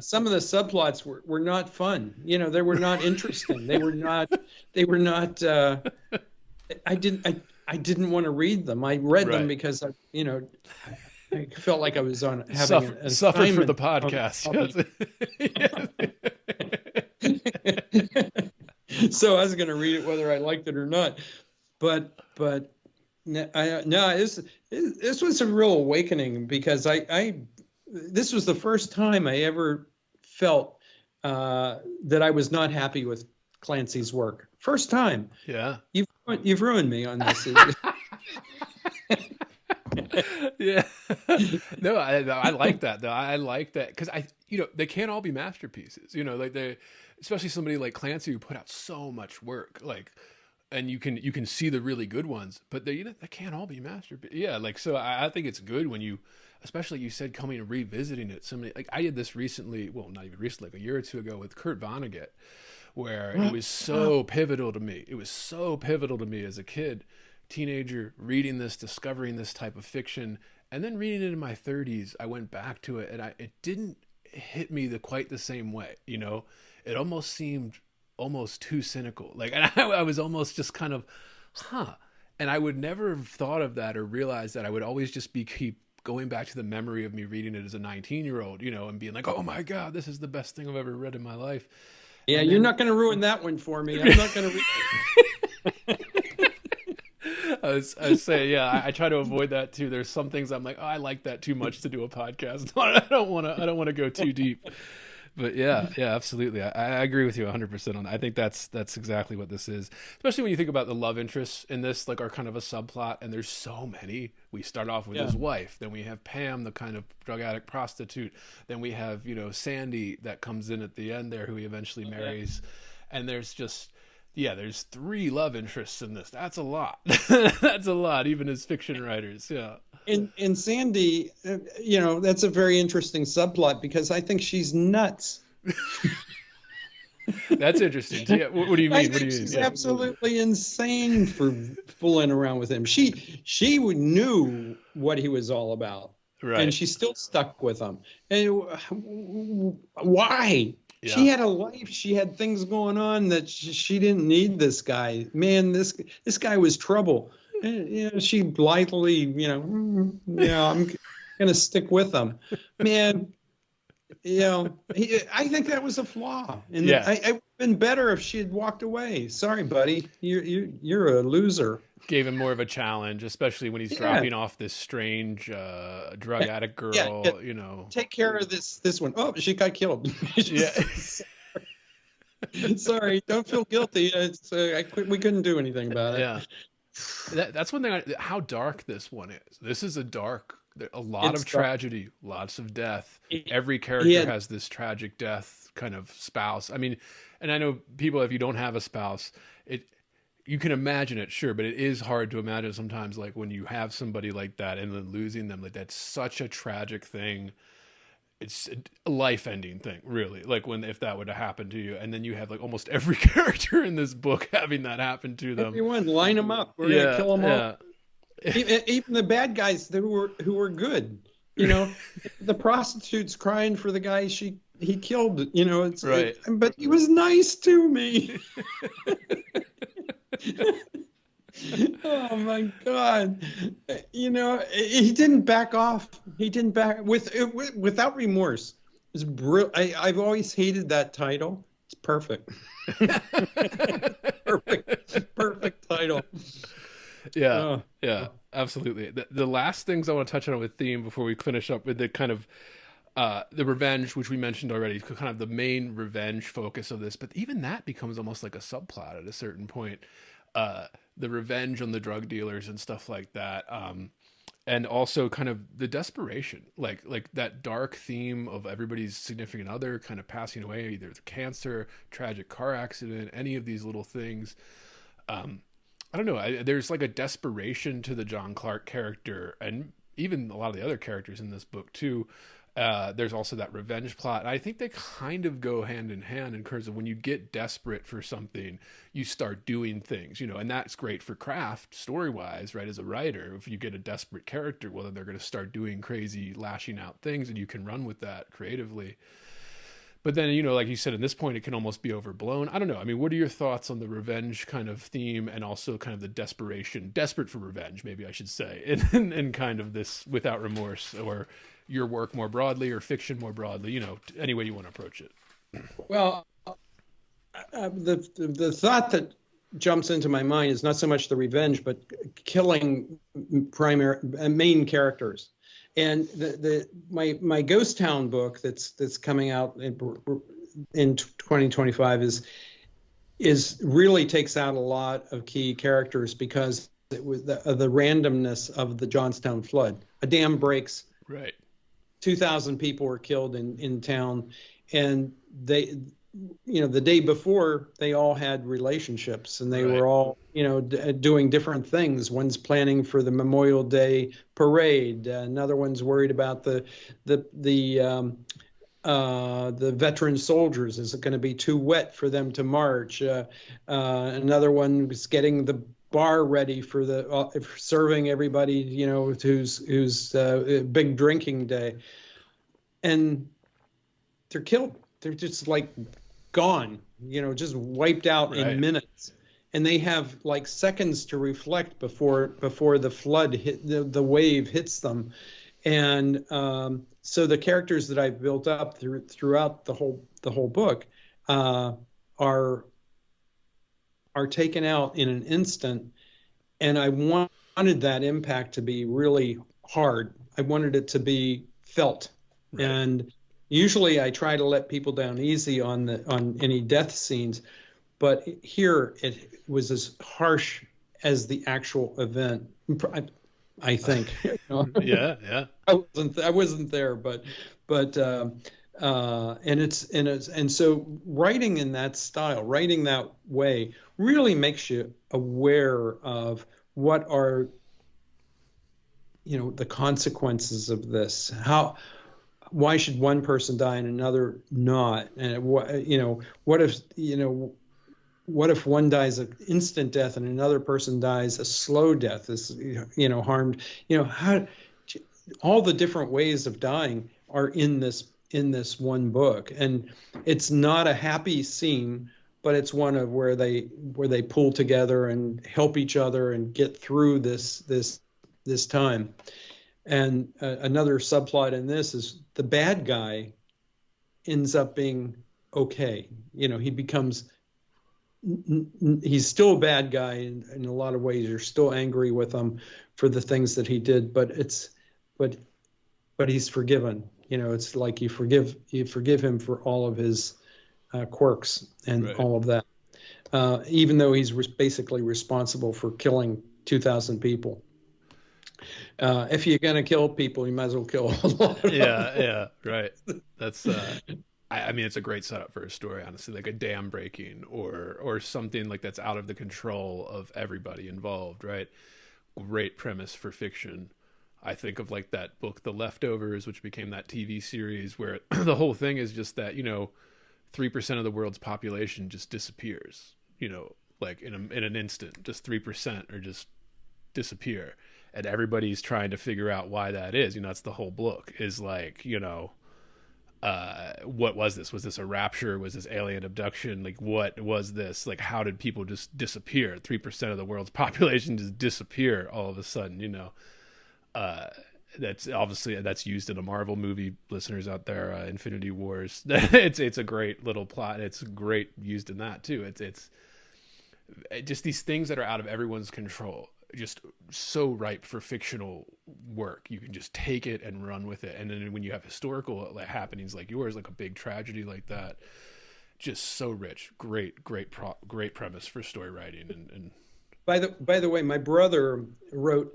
some of the subplots were not fun. You know, they were not interesting. They were not. I didn't want to read them. I read them because I felt like I was on having an suffered for the podcast. So I was going to read it whether I liked it or not. But this was a real awakening, because this was the first time I ever felt that I was not happy with Clancy's work. First time. Yeah. You've ruined me on this. Yeah. No, I like that though. I like that because they can't all be masterpieces. Especially somebody like Clancy who put out so much work. And you can see the really good ones, but they can't all be masterpieces. Yeah. So I think it's good when you, especially you said coming and revisiting it. I did this recently. Well, not even recently, like a year or two ago with Kurt Vonnegut, where it was so pivotal to me. It was so pivotal to me as a kid. Teenager, reading this, discovering this type of fiction, and then reading it in my 30s, I went back to it, and it didn't hit me quite the same way. It almost seemed almost too cynical. And I was almost just kind of, and I would never have thought of that or realized that. I would always just keep going back to the memory of me reading it as a 19-year-old, and being like, oh my God, this is the best thing I've ever read in my life. Yeah, you're not going to ruin that one for me. I'm not going to read it. I was saying, yeah, I try to avoid that too. There's some things I'm like, oh, I like that too much to do a podcast. I don't want to go too deep. But yeah, absolutely. I agree with you 100% on that. I think that's exactly what this is. Especially when you think about the love interests in this, are kind of a subplot, and there's so many. We start off with his wife, then we have Pam, the kind of drug addict prostitute, then we have, Sandy that comes in at the end there, who he eventually marries. And there's just there's 3 love interests in this. That's a lot. That's a lot, even as fiction writers. Yeah. And Sandy, that's a very interesting subplot, because I think she's nuts. That's interesting. Yeah. What do you mean? I think she's absolutely insane for fooling around with him. She knew what he was all about, right? And she still stuck with him. And why? Yeah. She had a life. She had things going on that she didn't need this guy. Man, this guy was trouble. And, she blithely, I'm going to stick with him. Man, I think that was a flaw. And I would have been better if she had walked away. Sorry, buddy. You're a loser. Gave him more of a challenge, especially when he's dropping off this strange drug addict girl. Take care of this one. Oh, she got killed. Sorry, don't feel guilty. We couldn't do anything about it. Yeah, that's one thing. How dark this one is. This is a lot of tragedy, lots of death. Every character has this tragic death kind of spouse. I mean, and I know people, if you don't have a spouse, you can imagine it, sure, but it is hard to imagine sometimes, like when you have somebody like that and then losing them, like that's such a tragic thing. It's a life-ending thing, really. Like when if that would have happened to you, and then you have like almost every character in this book having that happen to them. Everyone, line them up. We're gonna kill them all. Even the bad guys who were good. You know, the prostitute's crying for the guy he killed. You know, it's right. But he was nice to me. Oh my God! You know, he didn't back off. He didn't back without remorse. It's I've always hated that title. It's perfect. Perfect title. Yeah, yeah, absolutely. The last things I want to touch on with theme before we finish up with the kind of the revenge, which we mentioned already, kind of the main revenge focus of this, but even that becomes almost like a subplot at a certain point. The revenge on the drug dealers and stuff like that. And also kind of the desperation, like that dark theme of everybody's significant other kind of passing away, either cancer, tragic car accident, any of these little things. I don't know. There's like a desperation to the John Clark character, and even a lot of the other characters in this book too. There's also that revenge plot. And I think they kind of go hand in hand in terms of when you get desperate for something, you start doing things, you know, and that's great for craft story-wise, right? As a writer, if you get a desperate character, well, then they're going to start doing crazy, lashing out things, and you can run with that creatively. But then, you know, like you said, at this point, it can almost be overblown. I don't know. I mean, what are your thoughts on the revenge kind of theme and also kind of the desperate for revenge, maybe I should say, in kind of this without remorse, or your work more broadly or fiction more broadly, you know, any way you want to approach it? Well, the thought that jumps into my mind is not so much the revenge, but killing main characters. And my Ghost Town book that's coming out in 2025 is really takes out a lot of key characters because it was the randomness of the Johnstown flood. A dam breaks. Right. 2,000 people were killed in town, and they, you know, the day before they all had relationships, and they were all, you know, doing different things. One's planning for the Memorial Day parade. Another one's worried about the veteran soldiers. Is it going to be too wet for them to march? Another one was getting the bar ready for serving everybody, you know, who's big drinking day, and they're killed. They're just like gone, you know, just wiped out in minutes, and they have like seconds to reflect before the flood hit, the wave hits them. And so the characters that I've built up throughout the whole book are taken out in an instant, and I wanted that impact to be really hard. I wanted it to be felt, and usually I try to let people down easy on any death scenes, but here it was as harsh as the actual event. I think. You know? Yeah. I wasn't there, but and so writing in that style, writing that way, really makes you aware of what are, you know, the consequences of this. Why should one person die and another not? And what if one dies an instant death and another person dies a slow death, is, you know, harmed, you know, how all the different ways of dying are in this one book. And it's not a happy scene, but it's one of where they pull together and help each other and get through this time. And another subplot in this is the bad guy ends up being okay. You know, he's still a bad guy in a lot of ways. You're still angry with him for the things that he did, but he's forgiven. You know, it's like you forgive him for all of his quirks and all of that, even though he's basically responsible for killing 2,000 people. If you're going to kill people, you might as well kill a lot of them. Yeah, right. That's I mean, it's a great setup for a story, honestly, like a dam breaking or something like that's out of the control of everybody involved, right? Great premise for fiction. I think of like that book, The Leftovers, which became that TV series where the whole thing is just that, 3% of the world's population just disappears, like in an instant, just 3% or just disappear. And everybody's trying to figure out why that is. That's the whole book is like, what was this? Was this a rapture? Was this alien abduction? Like, what was this? Like, how did people just disappear? 3% of the world's population just disappear all of a sudden, that's obviously that's used in a Marvel movie. Listeners out there, Infinity Wars. It's a great little plot. It's great used in that too. It's just these things that are out of everyone's control, just so ripe for fictional work. You can just take it and run with it. And then when you have historical happenings like yours, like a big tragedy like that, just so rich. Great premise for story writing. And by the way, my brother wrote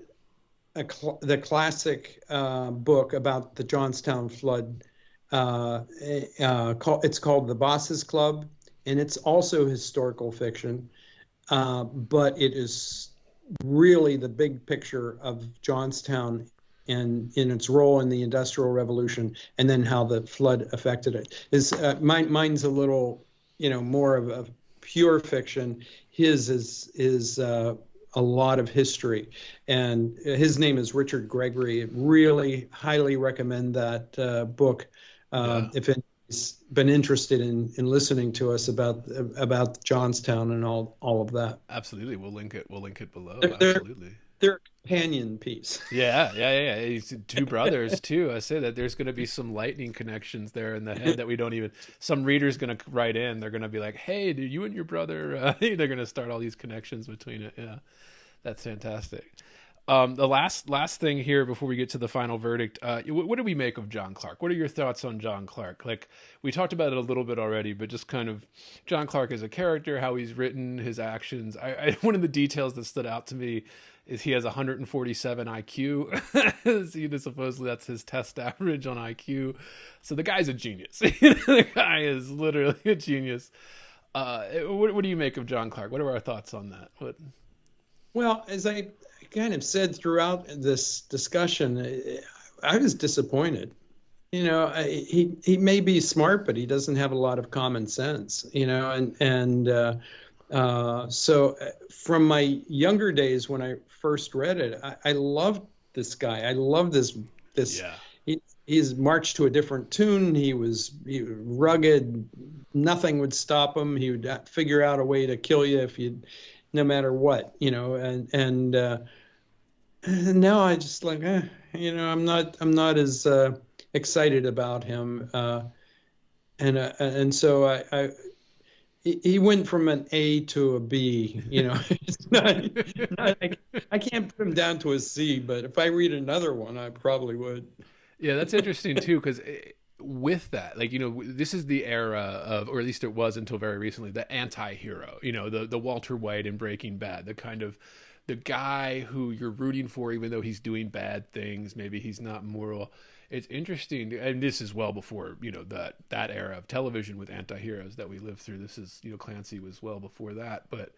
the classic book about the Johnstown flood. It's called The Bosses Club, and it's also historical fiction, but it is really the big picture of Johnstown and in its role in the Industrial Revolution, and then how the flood affected it. Mine's a little, more of a pure fiction. His is a lot of history, and his name is Richard Gregory. Really highly recommend that book if anybody's been interested in listening to us about Johnstown and all of that. Absolutely, we'll link it below. Absolutely, they're a companion piece. Yeah. He's two brothers too. I say that there's going to be some lightning connections there in the head that we don't even. Some reader's going to write in. They're going to be like, "Hey, do you and your brother?" They're going to start all these connections between it. Yeah. That's fantastic. The last thing here before we get to the final verdict, what do we make of John Clark? What are your thoughts on John Clark? Like, we talked about it a little bit already, but just kind of John Clark as a character, how he's written, his actions. One of the details that stood out to me is he has 147 IQ. Supposedly that's his test average on IQ. So the guy's a genius. The guy is literally a genius. What do you make of John Clark? What are our thoughts on that? Well, as I kind of said throughout this discussion, I was disappointed. He may be smart, but he doesn't have a lot of common sense. So from my younger days when I first read it, I loved this guy. I love this. Yeah. He's marched to a different tune. He was rugged. Nothing would stop him. He would figure out a way to kill you no matter what, and now I just like, I'm not as excited about him, and so he went from an A to a B, it's I can't put him down to a C, but if I read another one, I probably would. Yeah, that's interesting too, because with that, this is the era of, or at least it was until very recently, the anti-hero, the Walter White in Breaking Bad, the kind of the guy who you're rooting for, even though he's doing bad things, maybe he's not moral. It's interesting, and this is well before, that era of television with anti-heroes that we lived through. This is, Clancy was well before that, but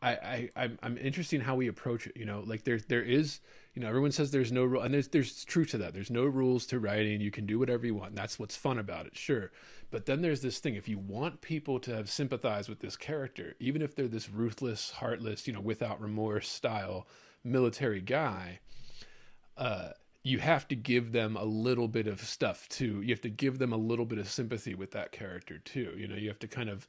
I'm interested in how we approach it. Like there is, everyone says there's no rule, and there's truth to that. There's no rules to writing. You can do whatever you want. That's what's fun about it, sure. But then there's this thing: if you want people to have sympathize with this character, even if they're this ruthless, heartless, without remorse style military guy, you have to give them a little bit of stuff too. You have to give them a little bit of sympathy with that character too. You have to kind of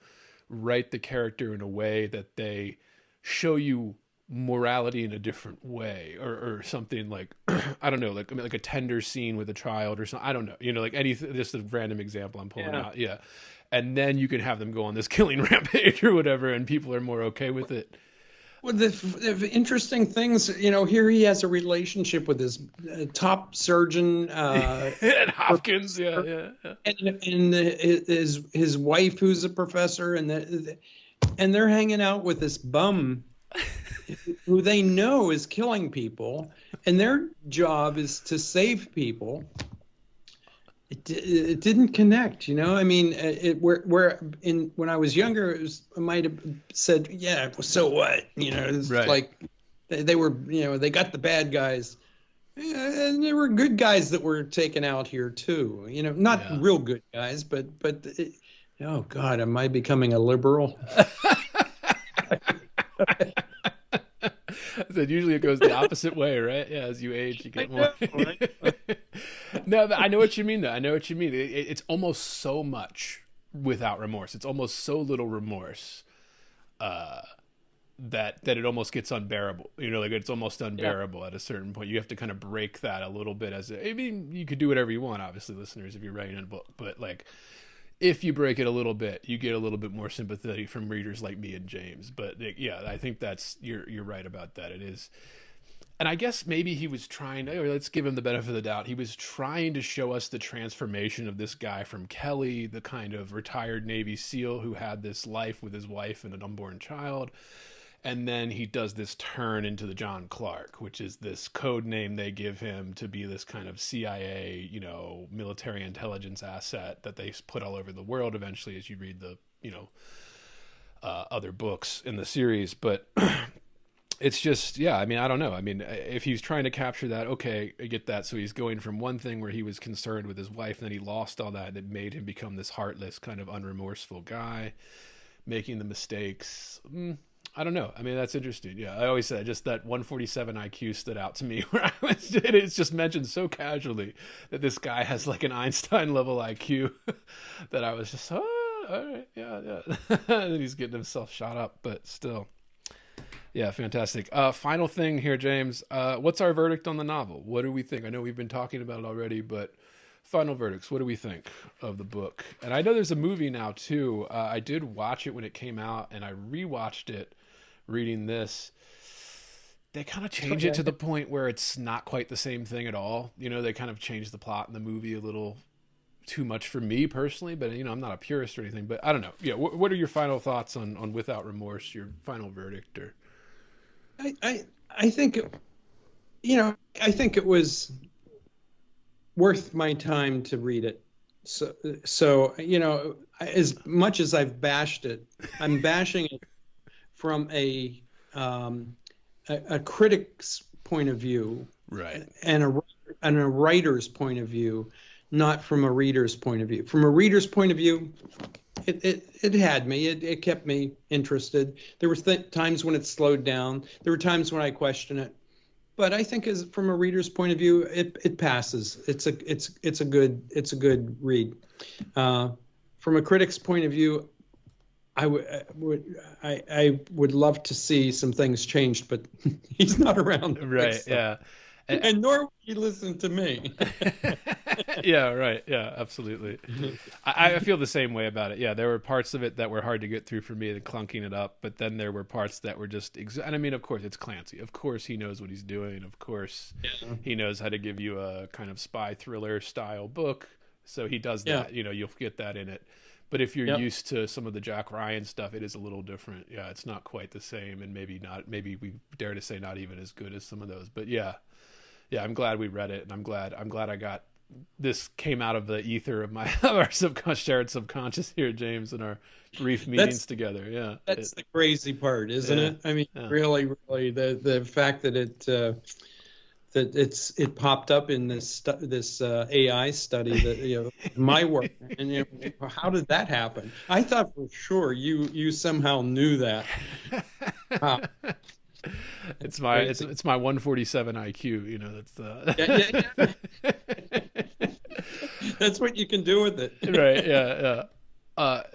write the character in a way that they show you morality in a different way, or something like, I don't know, like a tender scene with a child or something. I don't know, like anything, just a random example I'm pulling out. Yeah. And then you can have them go on this killing rampage or whatever, and people are more okay with it. Well, the interesting things, here he has a relationship with his top surgeon, and Hopkins, yeah. And his wife, who's a professor, and they're hanging out with this bum who they know is killing people, and their job is to save people. it didn't connect, you know. I mean, where in when I was younger, I might have said, yeah, so what, you know, it's Right. like they were, you know, they got the bad guys. Yeah, and there were good guys that were taken out here too. You know, not Yeah. real good guys, but oh God, am I becoming a liberal? So usually it goes the opposite way, right? Yeah, as you age, you get more. Right? No, but I know what you mean, though. I know what you mean. It's almost so much without remorse. It's almost so little remorse uh, that it almost gets unbearable. You know, like it's almost unbearable at a certain point. You have to kind of break that a little bit. I mean, you could do whatever you want, obviously, listeners, if you're writing a book. But like, if you break it a little bit, you get a little bit more sympathy from readers like me and James. But yeah, I think you're right about that. It is. And I guess maybe he was trying to, let's give him the benefit of the doubt. He was trying to show us the transformation of this guy from Kelly, the kind of retired Navy SEAL who had this life with his wife and an unborn child. And then he does this turn into the John Clark, which is this code name they give him to be this kind of CIA, you know, military intelligence asset that they put all over the world eventually as you read the, you know, other books in the series. But it's just, yeah, I mean, I don't know. I mean, if he's trying to capture that, okay, I get that. So he's going from one thing where he was concerned with his wife, and then he lost all that, and it made him become this heartless, kind of unremorseful guy, making the mistakes. I don't know. I mean, that's interesting. Yeah, I always said just that 147 IQ stood out to me, where it's just mentioned so casually that this guy has like an Einstein level IQ that I was just, oh, all right, yeah. And he's getting himself shot up, but still. Yeah, fantastic. Final thing here, James. What's our verdict on the novel? What do we think? I know we've been talking about it already, but final verdicts. What do we think of the book? And I know there's a movie now, too. I did watch it when it came out, and I rewatched it reading this. They kind of change it to the point where it's not quite the same thing at all. You know, they kind of changed the plot in the movie a little too much for me personally, but, you know, I'm not a purist or anything. But I don't know. Yeah, what are your final thoughts on Without Remorse, your final verdict? Or I think, you know, I think it was worth my time to read it. So you know, as much as I've bashed it, I'm bashing it from a critic's point of view, right, and a writer's point of view, not from a reader's point of view. From a reader's point of view, it had me. It kept me interested. There were times when it slowed down. There were times when I questioned it. But I think, as from a reader's point of view, it passes. It's a good read. From a critic's point of view, I would love to see some things changed, but he's not around. Right. Yeah. And nor would he listen to me. Yeah, right. Yeah, absolutely. I feel the same way about it. Yeah, there were parts of it that were hard to get through for me, and clunking it up. But then there were parts that were just, and I mean, of course, it's Clancy. Of course, he knows what he's doing. Of course, he knows how to give you a kind of spy thriller style book. So he does that. You know, you'll get that in it. But if you're used to some of the Jack Ryan stuff, it is a little different. Yeah, it's not quite the same, and maybe we dare to say not even as good as some of those. But yeah, I'm glad we read it, and I'm glad I got this came out of the ether of our shared subconscious here, James, in our brief meetings together. Yeah, that's the crazy part, isn't it? I mean, really, the fact that it popped up in this AI study that, you know, my work, and you know, how did that happen? I thought for sure you somehow knew that. Wow. It's my 147 IQ. You know, that's the yeah. That's what you can do with it. Right. Yeah.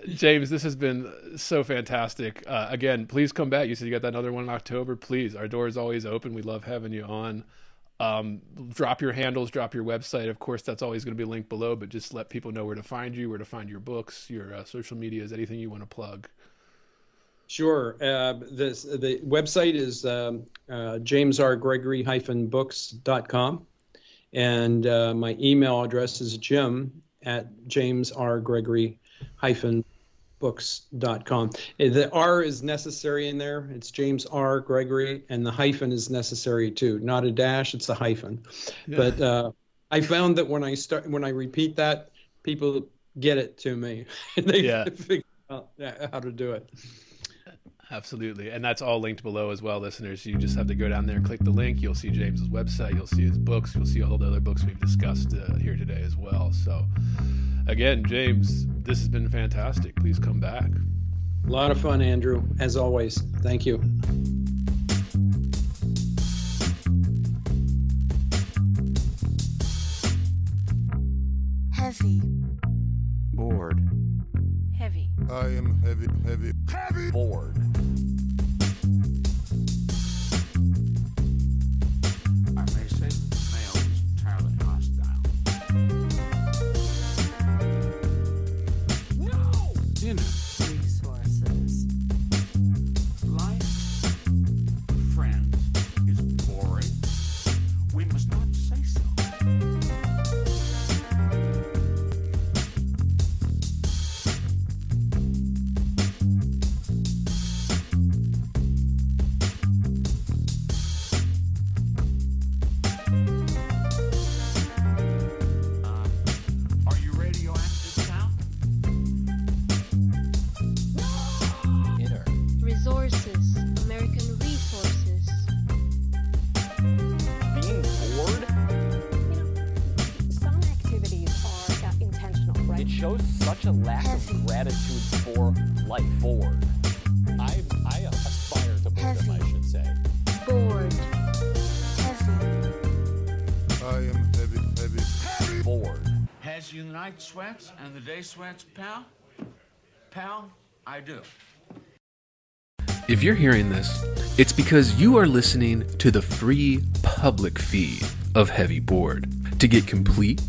James, this has been so fantastic. Again, please come back. You said you got that another one in October. Please, our door is always open. We love having you on. Drop your handles, drop your website. Of course, that's always going to be linked below, but just let people know where to find you, where to find your books, your social medias, anything you want to plug. Sure. The website is jamesrgregory-books.com, and my email address is jim@jamesrgregory-books.com. The R is necessary in there. It's James R. Gregory, and the hyphen is necessary too. Not a dash, it's a hyphen. Yeah. But I found that when I repeat that, people get it to me. They figure out how to do it. Absolutely. And that's all linked below as well, listeners. You just have to go down there, click the link. You'll see James's website. You'll see his books. You'll see all the other books we've discussed here today as well. So, again, James, this has been fantastic. Please come back. A lot of fun, Andrew, as always. Thank you. Heavy. Bored. Heavy. I am heavy, heavy, heavy. Bored. I may say that the male is entirely hostile. No! Inner Resources. life of friends is boring. We must not say so. Are you radioactive now? Inner. Resources, American resources. Being bored, Some activities are intentional, right? it shows such a lack Heavy. of gratitude for life. Bored. I aspire to boredom, I Heavy. should say. Bored. Heavy. I am heavy, heavy, heavy. Bored. Has you the night sweats and the day sweats, pal? Pal, I do. If you're hearing this, it's because you are listening to the free public feed of Heavy Board. To get complete,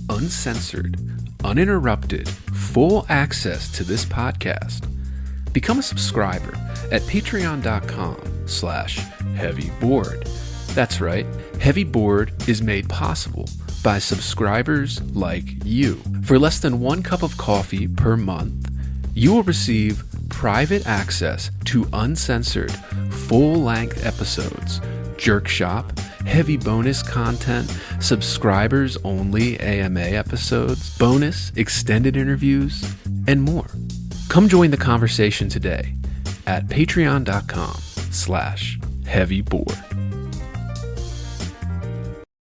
uncensored, uninterrupted, full access to this podcast, become a subscriber at patreon.com/heavyboard. That's right, Heavy Board is made possible by subscribers like you. For less than 1 cup of coffee per month, you will receive private access to uncensored, full-length episodes, Jerk Shop, heavy bonus content, subscribers-only AMA episodes, bonus extended interviews, and more. Come join the conversation today at patreon.com/heavyboard.